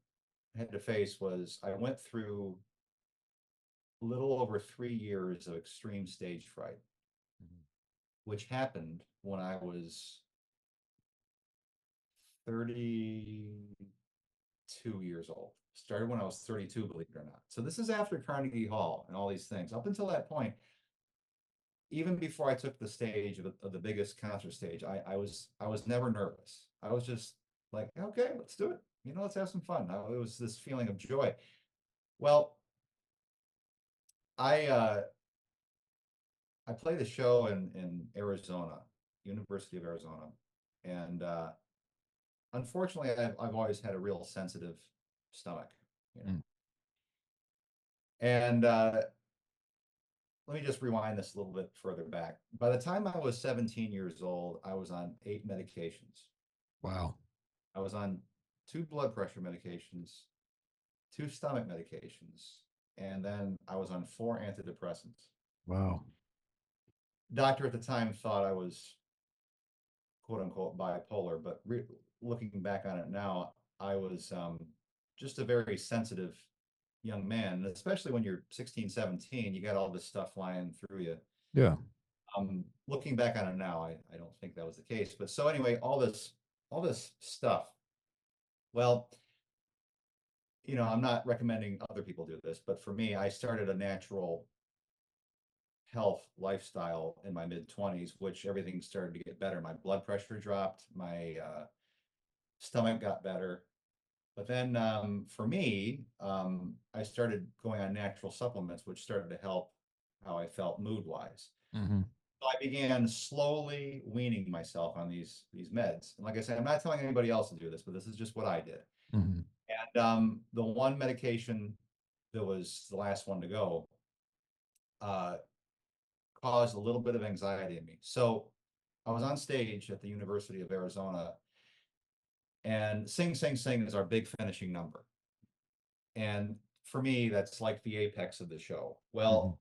had to face was I went through a little over 3 years of extreme stage fright, Mhm. which happened when I was 32 years old. Started when I was 32, believe it or not. So this is after Carnegie Hall and all these things. Up until that point, even before I took the stage of the biggest concert stage, I was never nervous. I was just like, okay, let's do it. Let's have some fun. It was this feeling of joy. Well, I played a show in Arizona, University of Arizona. And unfortunately, I've always had a real sensitive stomach, you know. Mm. And let me just rewind this a little bit further back. By the time I was 17 years old, I was on 8 medications. Wow. I was on 2 blood pressure medications, 2 stomach medications, and then I was on 4 antidepressants. Wow. Doctor at the time thought I was quote unquote bipolar, but looking back on it now, I was just a very sensitive young man, and especially when you're 16, 17, you got all this stuff flying through you. Yeah. Looking back on it now, I don't think that was the case. But so anyway, all this stuff. Well, I'm not recommending other people do this, but for me, I started a natural health lifestyle in my mid 20s, which everything started to get better. My blood pressure dropped, my stomach got better. But then for me, I started going on natural supplements, which started to help how I felt mood wise. Mm-hmm. So I began slowly weaning myself on these meds. And like I said, I'm not telling anybody else to do this, but this is just what I did. Mm-hmm. And the one medication that was the last one to go uh, caused a little bit of anxiety in me. So I was on stage at the University of Arizona, and Sing Sing Sing is our big finishing number. And for me, that's like the apex of the show. Mm-hmm. Well,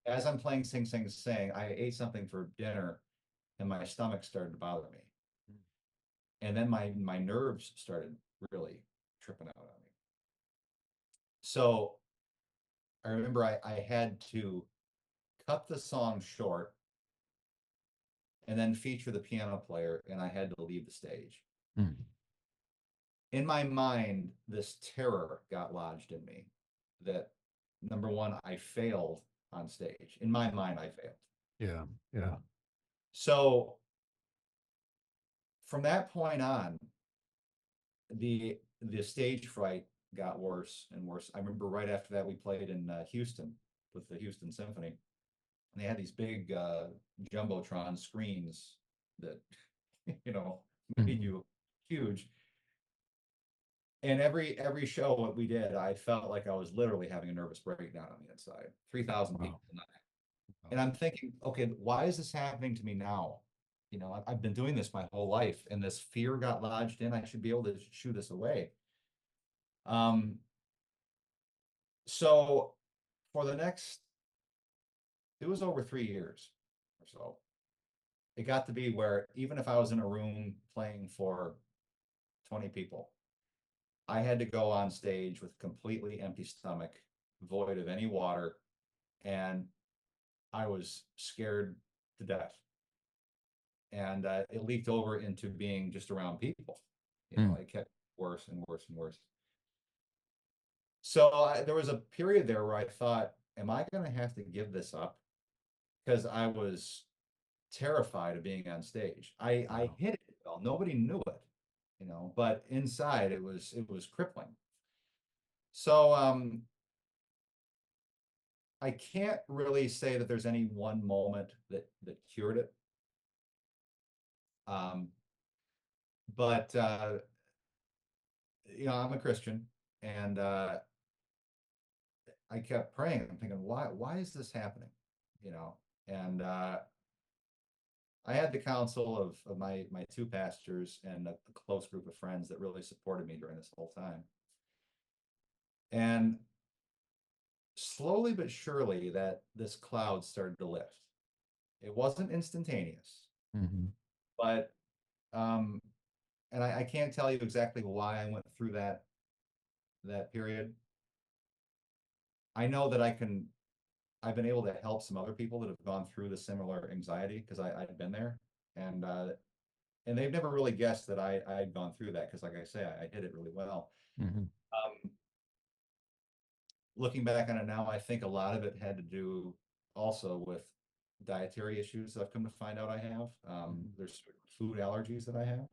as I'm playing Sing Sing Sing, I ate something for dinner and my stomach started to bother me. And then my nerves started really tripping out on me. So I remember I had to cut the song short and then feature the piano player, and I had to leave the stage. Mm. In my mind, this terror got lodged in me that number one, I failed on stage. In my mind, I failed. Yeah. Yeah. So from that point on, the stage fright got worse and worse. I remember right after that we played in Houston with the Houston Symphony. And they had these big jumbotron screens that you know made Mm-hmm. you huge. And every show what we did, I felt like I was literally having a nervous breakdown on the inside. 3,000 Wow. people tonight. Wow. And I'm thinking, okay, why is this happening to me now? I've been doing this my whole life, and this fear got lodged in. I should be able to shoo this away. Um, so for the next, it was over 3 years or so. It got to be where even if I was in a room playing for 20 people, I had to go on stage with completely empty stomach, void of any water, and I was scared to death. And it leaked over into being just around people. Mm. It kept worse and worse and worse. So there was a period there where I thought, am I going to have to give this up? Because I was terrified of being on stage. I Wow. hit it well. Nobody knew it, but inside it was crippling. So I can't really say that there's any one moment that cured it. Um, but I'm a Christian, and I kept praying. I'm thinking, why is this happening? And I had the counsel of my 2 pastors and a close group of friends that really supported me during this whole time. And slowly but surely that this cloud started to lift. It wasn't instantaneous, Mm-hmm. but um, and I can't tell you exactly why I went through that period. I know that I've been able to help some other people that have gone through the similar anxiety because I've been there, and they've never really guessed that I had gone through that because, like I say, I hid it really well. Mm-hmm. Um, Looking back on it now, I think a lot of it had to do also with dietary issues that I've come to find out I have. There's food allergies that I have.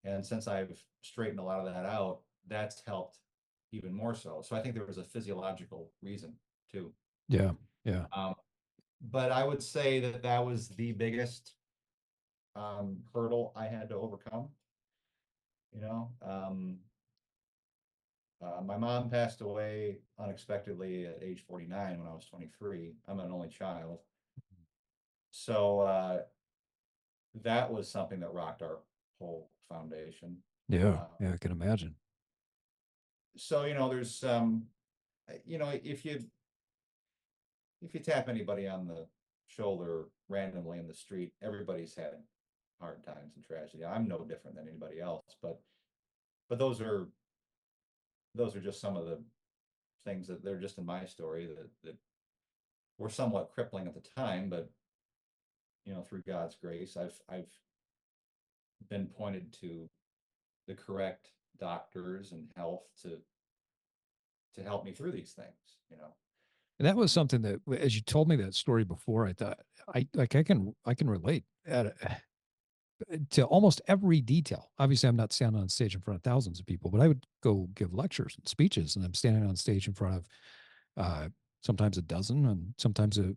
And since I've straightened a lot of that out, that's helped even more so. So I think there was a physiological reason too. Yeah. Yeah. Um, but I would say that that was the biggest hurdle I had to overcome, you know. My mom passed away unexpectedly at age 49 when I was 23. I'm an only child. So that was something that rocked our whole foundation. Yeah. Uh, Yeah. I can imagine. so, there's, if you tap anybody on the shoulder randomly in the street, everybody's had hard times and tragedy. I'm no different than anybody else, but those are just some of the things that they're just in my story that were somewhat crippling at the time, but through God's grace, I've been pointed to the correct doctors and health to help me through these things. And that was something that, as you told me that story before, I thought I can relate to almost every detail. Obviously, I'm not standing on stage in front of thousands of people, but I would go give lectures and speeches, and I'm standing on stage in front of uh, sometimes a dozen and sometimes a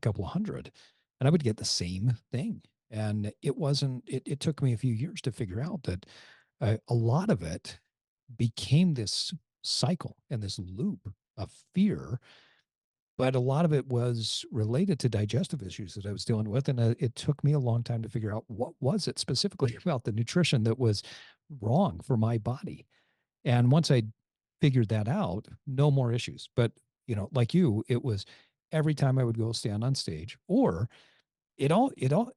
couple of hundred, and I would get the same thing. And it wasn't. It took me a few years to figure out that a lot of it became this cycle and this loop of fear, but a lot of it was related to digestive issues that I was dealing with. And it took me a long time to figure out what was it specifically about the nutrition that was wrong for my body. And once I figured that out, no more issues. But, like you, it was every time I would go stand on stage, or it all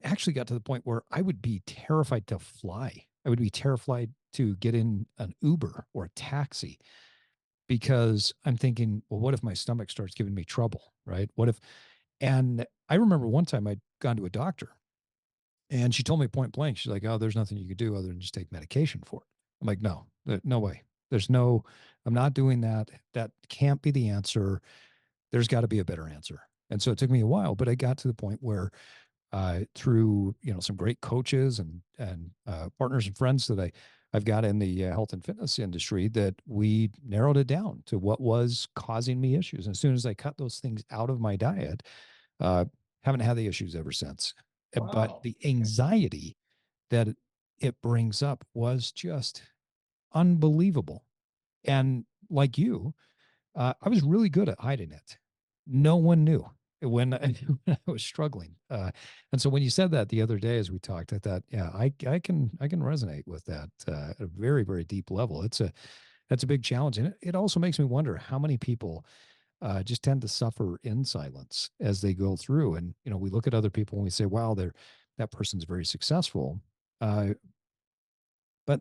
actually got to the point where I would be terrified to fly. I would be terrified to get in an Uber or a taxi because I'm thinking, well, what if my stomach starts giving me trouble, right? What if, and I remember one time I'd gone to a doctor and she told me point blank, she's like, oh, there's nothing you could do other than just take medication for it. I'm like, no, no way. There's no, I'm not doing that. That can't be the answer. There's got to be a better answer. And so it took me a while, but I got to the point where through some great coaches and partners and friends that I've got in the health and fitness industry, that we narrowed it down to what was causing me issues. And as soon as I cut those things out of my diet, uh, haven't had the issues ever since. But Wow. the anxiety that it brings up was just unbelievable. And like you, I was really good at hiding it. No one knew when I, when I was struggling. And so when you said that the other day as we talked, I thought, yeah, I can resonate with that at a very, very deep level. That's a big challenge. And it also makes me wonder how many people just tend to suffer in silence as they go through. And, we look at other people and we say, wow, that person's very successful. Uh, but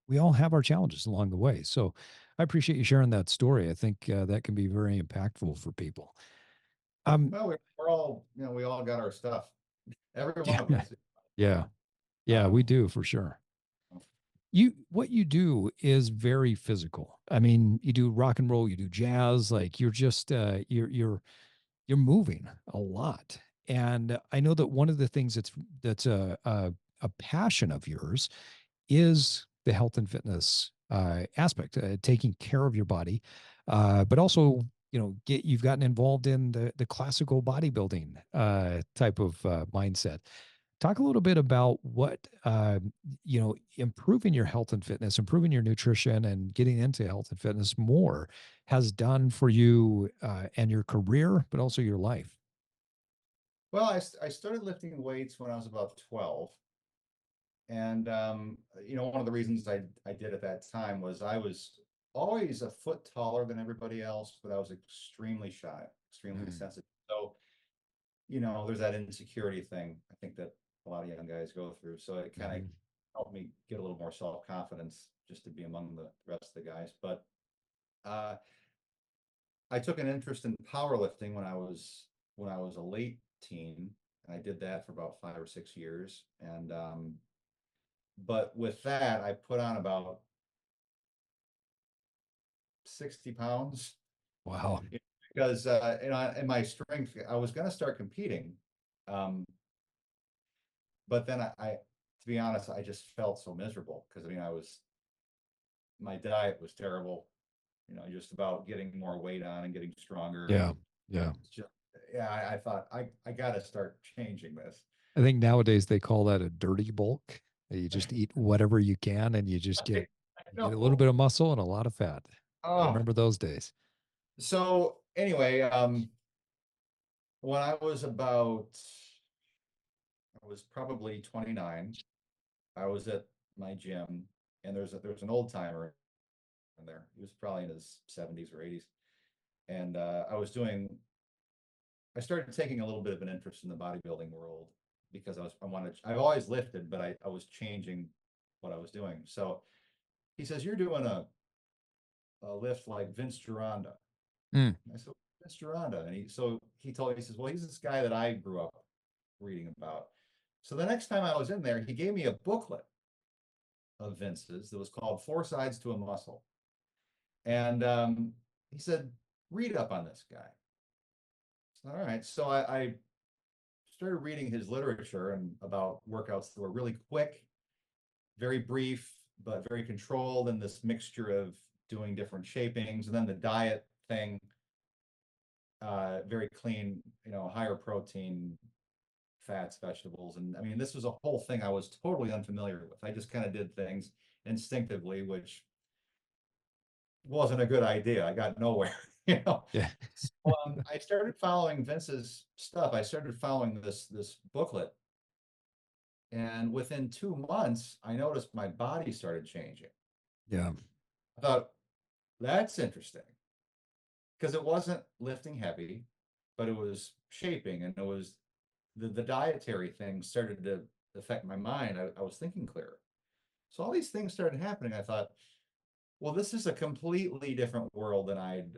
we all have our challenges along the way. So I appreciate you sharing that story. I think that can be very impactful for people. Um, Well, we're all, we all got our stuff. Every one yeah, of us. yeah, yeah, we Um, do for sure. What you do is very physical. I mean, you do rock and roll, you do jazz, like you're just you're moving a lot. And I know that one of the things that's a passion of yours is the health and fitness aspect, taking care of your body, but also you've gotten involved in the classical bodybuilding type of mindset. Talk a little bit about what improving your health and fitness, improving your nutrition, and getting into health and fitness more has done for you and your career, but also your life. well, I started lifting weights when I was about 12. And one of the reasons I did at that time was I was always a foot taller than everybody else, but I was extremely shy, extremely Mm. sensitive. So, there's that insecurity thing I think that a lot of young guys go through. So it kind of Mhm. helped me get a little more self-confidence just to be among the rest of the guys. But uh, I took an interest in powerlifting when I was a late teen, and I did that for about 5 or 6 years. And but with that, I put on about 60 pounds Wow. because in my strength, I was going to start competing. Um, but then to be honest, I just felt so miserable because my diet was terrible, just about getting more weight on and getting stronger. And Yeah. Yeah. it's just, yeah, I thought I got to start changing this. I think nowadays they call that a dirty bulk. You just eat whatever you can and I you get a little know. bit of muscle and a lot of fat. I Oh, remember those days. so anyway, when I was probably 29. I was at my gym, and there's an old timer in there. He was probably in his 70s or 80s, and I started taking a little bit of an interest in the bodybuilding world because I've always lifted, but I was changing what I was doing. So he says, "You're doing a lift like Vince Gironda." Mm, And I said, "Vince Gironda," and he told me, he says, "Well, he's this guy that I grew up reading about." So the next time I was in there, he gave me a booklet of Vince's that was called Four Sides to a Muscle. And he said, read up on this guy. So, all right. So I started reading his literature and about workouts that were really quick, very brief, but very controlled, and this mixture of doing different shapings. And then the diet thing, very clean, higher protein, fats, vegetables. And I mean, this was a whole thing I was totally unfamiliar with. I just kind of did things instinctively, which wasn't a good idea. I got nowhere, you know. yeah. So I started following Vince's stuff. I started following this booklet, and within 2 months, I noticed my body started changing. Yeah. I thought that's interesting because it wasn't lifting heavy, but it was shaping, and it was the dietary thing started to affect my mind. I was thinking clearer. So all these things started happening. I thought, well, this is a completely different world than I'd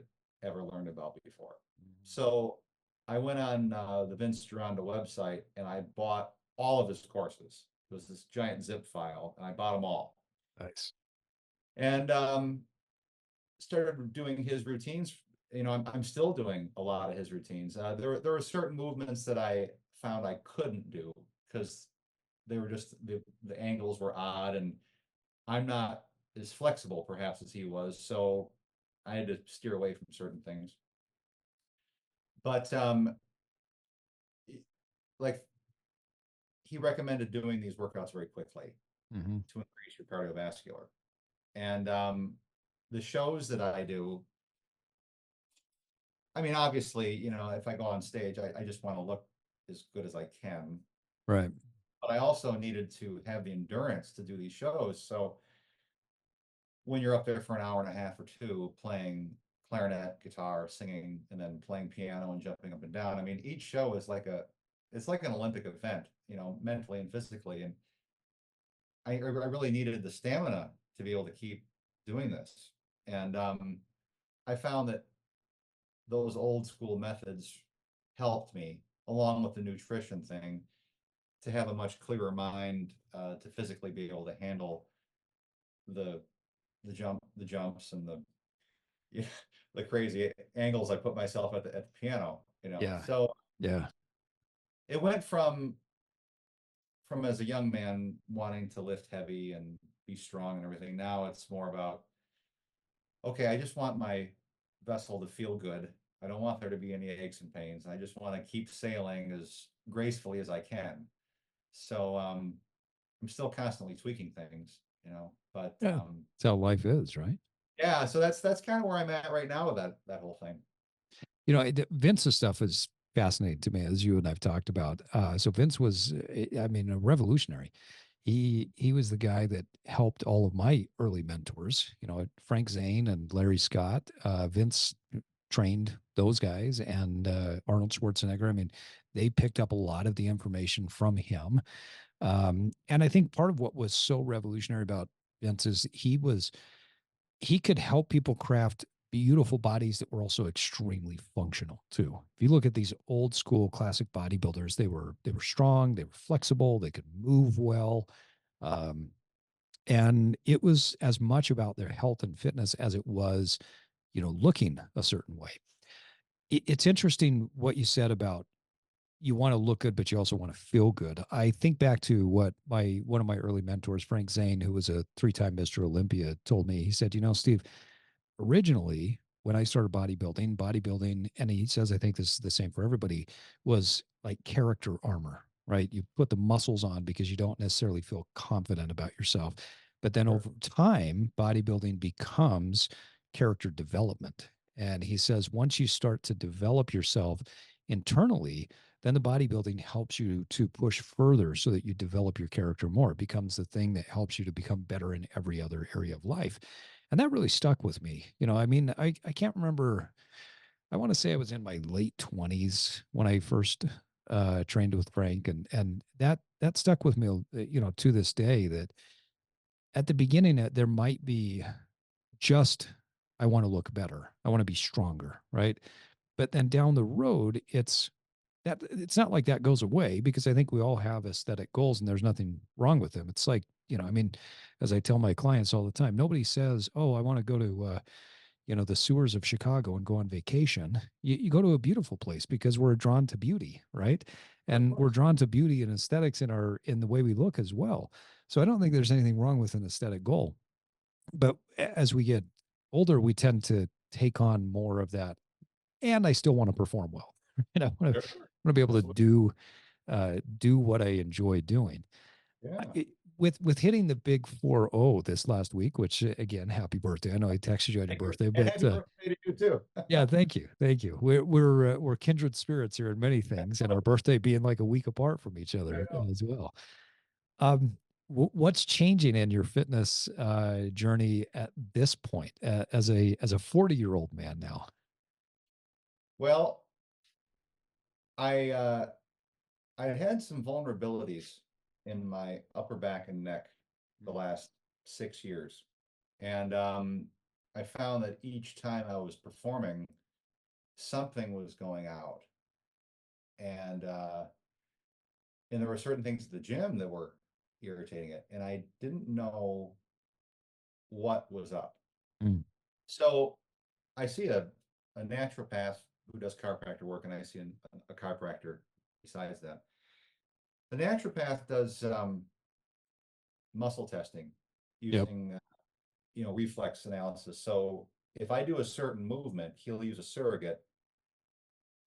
ever learned about before. So I went on the Vince Gironda website and I bought all of his courses. It was this giant zip file, and I bought them all. Nice. And started doing his routines. I'm still doing a lot of his routines. There were certain movements that I found I couldn't do because they were just the angles were odd, and I'm not as flexible perhaps as he was, so I had to steer away from certain things. But like he recommended doing these workouts very quickly Hmm. to increase your cardiovascular. And the shows that I do, I mean, obviously, if I go on stage, I just want to look as good as I can. Right. But I also needed to have the endurance to do these shows. So when you're up there for an hour and a half or two playing clarinet, guitar, singing, and then playing piano and jumping up and down. I mean, each show is it's like an Olympic event, mentally and physically. And I really needed the stamina to be able to keep doing this. And I found that those old school methods helped me, along with the nutrition thing, to have a much clearer mind, to physically be able to handle the the jumps and yeah, the crazy angles I put myself at the piano, Yeah. So Yeah. it went from as a young man wanting to lift heavy and be strong and everything. Now it's more about, okay, I just want my vessel to feel good. I don't want there to be any aches and pains. I just want to keep sailing as gracefully as I can. So I'm still constantly tweaking things, but Yeah. That's how life is, right? yeah, so that's kind of where I'm at right now with that whole thing. Vince's stuff is fascinating to me, as you and I've talked about. So Vince was, I mean, a revolutionary. He was the guy that helped all of my early mentors. Frank Zane and Larry Scott. Vince trained those guys, and Arnold Schwarzenegger. I mean, they picked up a lot of the information from him. And I think part of what was so revolutionary about Vince is he could help people craft beautiful bodies that were also extremely functional too. If you look at these old school classic bodybuilders, they were strong, they were flexible, they could move well. Um, and it was as much about their health and fitness as it was, looking a certain way. It's interesting what you said about you want to look good, but you also want to feel good. I think back to what my one of my early mentors, Frank Zane, who was a three-time Mr. Olympia, told me. He said, Steve, originally when I started bodybuilding, and he says, I think this is the same for everybody, was like character armor, right? You put the muscles on because you don't necessarily feel confident about yourself. But then Sure. over time, bodybuilding becomes character development. And he says once you start to develop yourself internally, then the bodybuilding helps you to push further so that you develop your character more. It becomes the thing that helps you to become better in every other area of life. And that really stuck with me. I mean, I can't remember. I want to say I was in my late 20s when I first trained with Frank, and that stuck with me, to this day. That at the beginning, there might be just I want to look better, I want to be stronger, right? But then down the road, it's not like that goes away because I think we all have aesthetic goals and there's nothing wrong with them. It's like, I mean, as I tell my clients all the time, nobody says, oh, I want to go to, the sewers of Chicago and go on vacation. You go to a beautiful place because we're drawn to beauty, right? Of And we're course. drawn to beauty and aesthetics in the way we look as well. So I don't think there's anything wrong with an aesthetic goal. But as we get older, we tend to take on more of that. And I still want to perform well. I want to Sure. be able to Absolutely. do what I enjoy doing. Yeah. With hitting the big 4-0 this last week, which again, happy birthday. I know I texted you on your Thank you. birthday, And but happy birthday to you too. yeah, thank you. Thank you. We're kindred spirits here in many things, and our birthday being like a week apart from each I other know. as well. Um, what's changing in your fitness journey at this point as a 40-year-old man now? Well, I I had some vulnerabilities in my upper back and neck the last 6 years. And I found that each time I was performing, something was going out. And and there were certain things at the gym that were irritating it. And I didn't know what was up. Mm, So I see a naturopath who does chiropractor work, and I see a chiropractor besides that. The naturopath does muscle testing yep. using reflex analysis. So if I do a certain movement, he'll use a surrogate,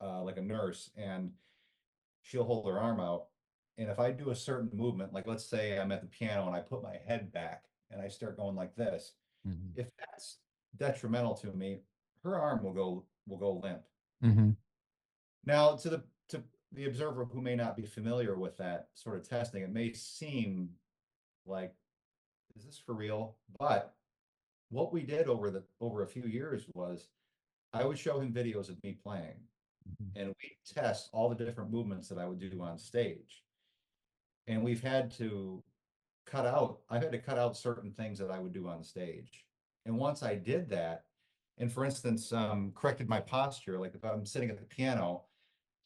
like a nurse, and she'll hold her arm out. And if I do a certain movement, like let's say I'm at the piano and I put my head back and I start going like this, Hmm. if that's detrimental to me, her arm will go limp. Hmm. Now, to the observer who may not be familiar with that sort of testing, it may seem like, is this for real? But what we did over a few years was I would show him videos of me playing, Hmm. and we test all the different movements that I would do on stage. And I've had to cut out certain things that I would do on stage. And once I did that, and for instance, corrected my posture, like if I'm sitting at the piano,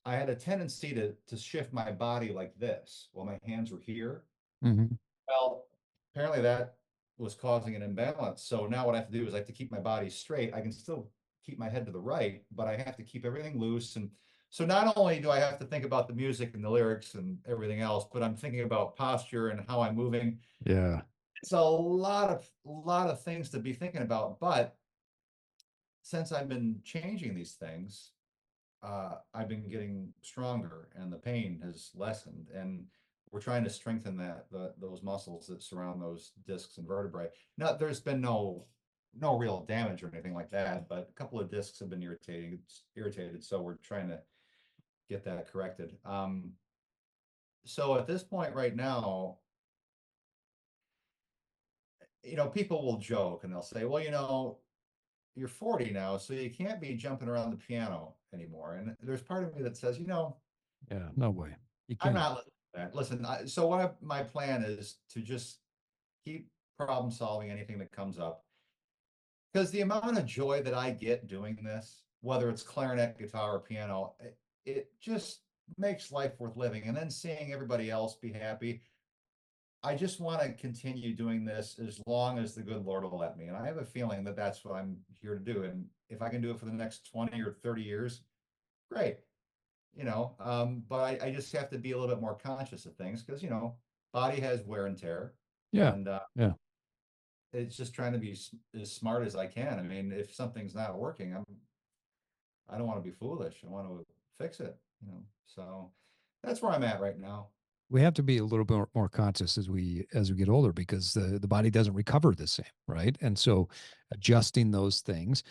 I had a tendency to shift my body like this while my hands were here. Hmm. Well, apparently that was causing an imbalance. So now what I have to do is I have to keep my body straight. I can still keep my head to the right, but I have to keep everything loose. And so not only do I have to think about the music and the lyrics and everything else, but I'm thinking about posture and how I'm moving. Yeah. It's a lot of things to be thinking about. But since I've been changing these things, I've been getting stronger and the pain has lessened. And we're trying to strengthen those muscles that surround those discs and vertebrae. Now, there's been no real damage or anything like that, but a couple of discs have been irritated, so we're trying to get that corrected. So at this point right now, people will joke and they'll say, well, you're 40 now, so you can't be jumping around the piano anymore. And there's part of me that says, Yeah. No way. You I'm can't. not listening to that. Listen, so my plan is to just keep problem solving anything that comes up. Because the amount of joy that I get doing this, whether it's clarinet, guitar, or piano, it just makes life worth living. And then seeing everybody else be happy, I just want to continue doing this as long as the good Lord will let me. And I have a feeling that that's what I'm here to do. And if I can do it for the next 20 or 30 years, great. But I just have to be a little bit more conscious of things because, body has wear and tear. Yeah. And Yeah. it's just trying to be as smart as I can. I mean, if something's not working, I don't want to be foolish. I want to fix it. So that's where I'm at right now. We have to be a little bit more conscious as we get older because the body doesn't recover the same, right? And so adjusting those things.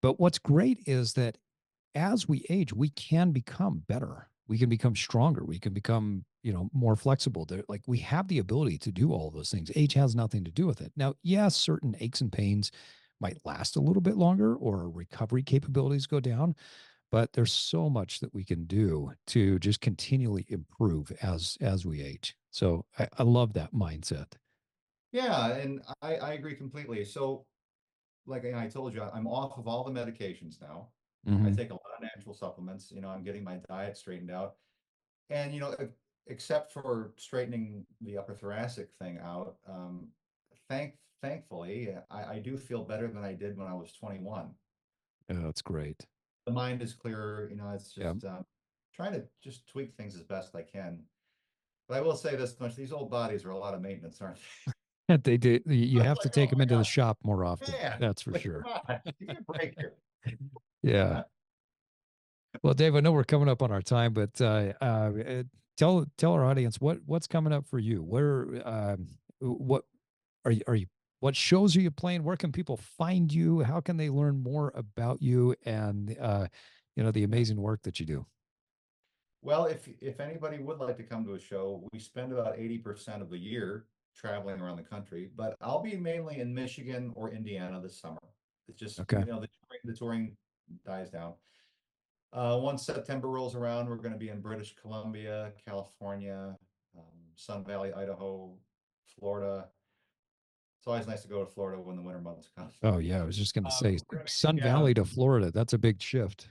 But what's great is that as we age, we can become better. We can become stronger. We can become, more flexible. Like we have the ability to do all those things. Age has nothing to do with it. Now, yes, certain aches and pains might last a little bit longer or recovery capabilities go down, but there's so much that we can do to just continually improve as we age. So I love that mindset. Yeah, and I agree completely. So, like I told you, I'm off of all the medications now. I Mm-hmm. take a lot of natural supplements. I'm getting my diet straightened out. And, except for straightening the upper thoracic thing out, thankfully, I do feel better than I did when I was 21. Yeah, that's great. The mind is clearer. It's Yeah. just trying to just tweak things as best I can. But I will say this much: these old bodies are a lot of maintenance, aren't they? They do. You It's have to like, take oh them my into the God, shop more often. man, That's for like, sure. come on, give me a break here. Yeah. Well, Dave, I know we're coming up on our time, but tell our audience what's coming up for you. What are you what shows are you playing? Where can people find you? How can they learn more about you and the amazing work that you do? Well, if anybody would like to come to a show, we spend about 80% of the year traveling around the country, but I'll be mainly in Michigan or Indiana this summer. It's just, Okay. the touring dies down. Once September rolls around, we're going to be in British Columbia, California, Sun Valley, Idaho, Florida. It's always nice to go to Florida when the winter months come. Oh yeah, I was just going to say We're going to be, Sun yeah, Valley to Florida. That's a big shift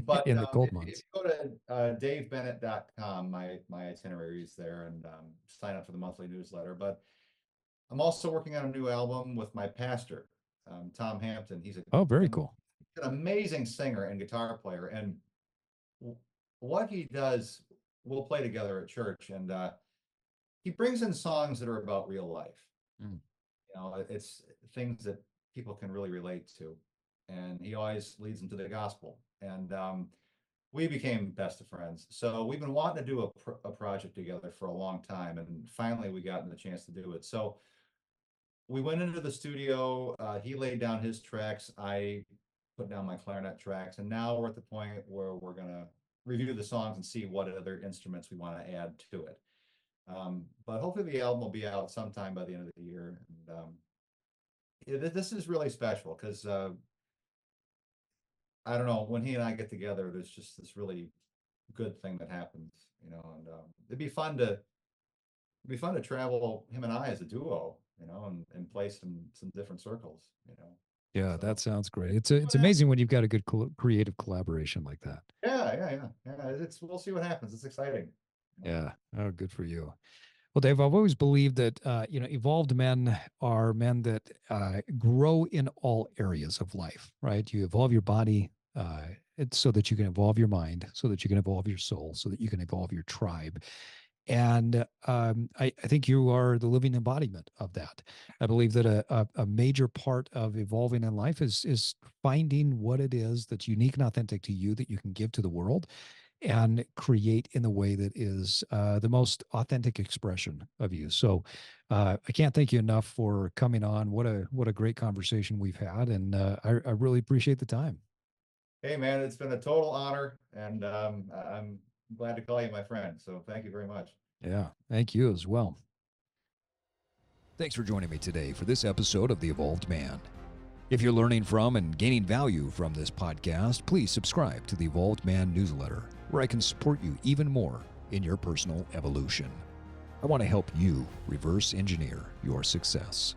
but in the cold if months. you go to davebennett.com, my itinerary is there, and sign up for the monthly newsletter. But I'm also working on a new album with my pastor, Tom Hampton. He's Oh, very an, cool. an amazing singer and guitar player, and what he does, we'll play together at church, and he brings in songs that are about real life. Mm. It's things that people can really relate to, and he always leads them to the gospel. And we became best of friends. So we've been wanting to do a project together for a long time, and finally we got the chance to do it. So we went into the studio. He laid down his tracks. I put down my clarinet tracks, and now we're at the point where we're gonna review the songs and see what other instruments we want to add to it. But hopefully the album will be out sometime by the end of the year. And this is really special because I don't know, when he and I get together, there's just this really good thing that happens, and it'd be fun to travel him and I as a duo, and play some different circles. Yeah, that So sounds great. see It's what happens. amazing when you've got a good creative collaboration like that. Yeah, yeah, yeah, yeah. We'll see what happens. It's exciting. you know. Yeah. Oh, good for you. Well, Dave, I've always believed that evolved men are men that grow in all areas of life. Right? You evolve your body, it's so that you can evolve your mind, so that you can evolve your soul, so that you can evolve your tribe. And I think you are the living embodiment of that. I believe that a major part of evolving in life is finding what it is that's unique and authentic to you that you can give to the world and create in the way that is the most authentic expression of you. So I can't thank you enough for coming on. What a great conversation we've had, and I really appreciate the time. Hey, man, it's been a total honor, and I'm glad to call you my friend. So thank you very much. Yeah, thank you as well. Thanks for joining me today for this episode of The Evolved Man. If you're learning from and gaining value from this podcast, please subscribe to the Evolved Man newsletter, where I can support you even more in your personal evolution. I want to help you reverse engineer your success.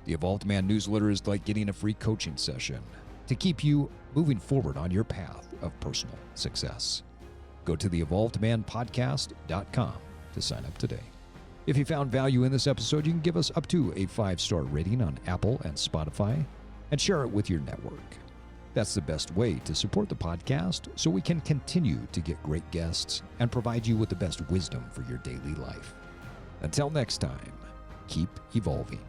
The Evolved Man newsletter is like getting a free coaching session to keep you moving forward on your path of personal success. Go to theevolvedmanpodcast.com to sign up today. If you found value in this episode, you can give us up to a 5-star rating on Apple and Spotify and share it with your network. That's the best way to support the podcast so we can continue to get great guests and provide you with the best wisdom for your daily life. Until next time, keep evolving.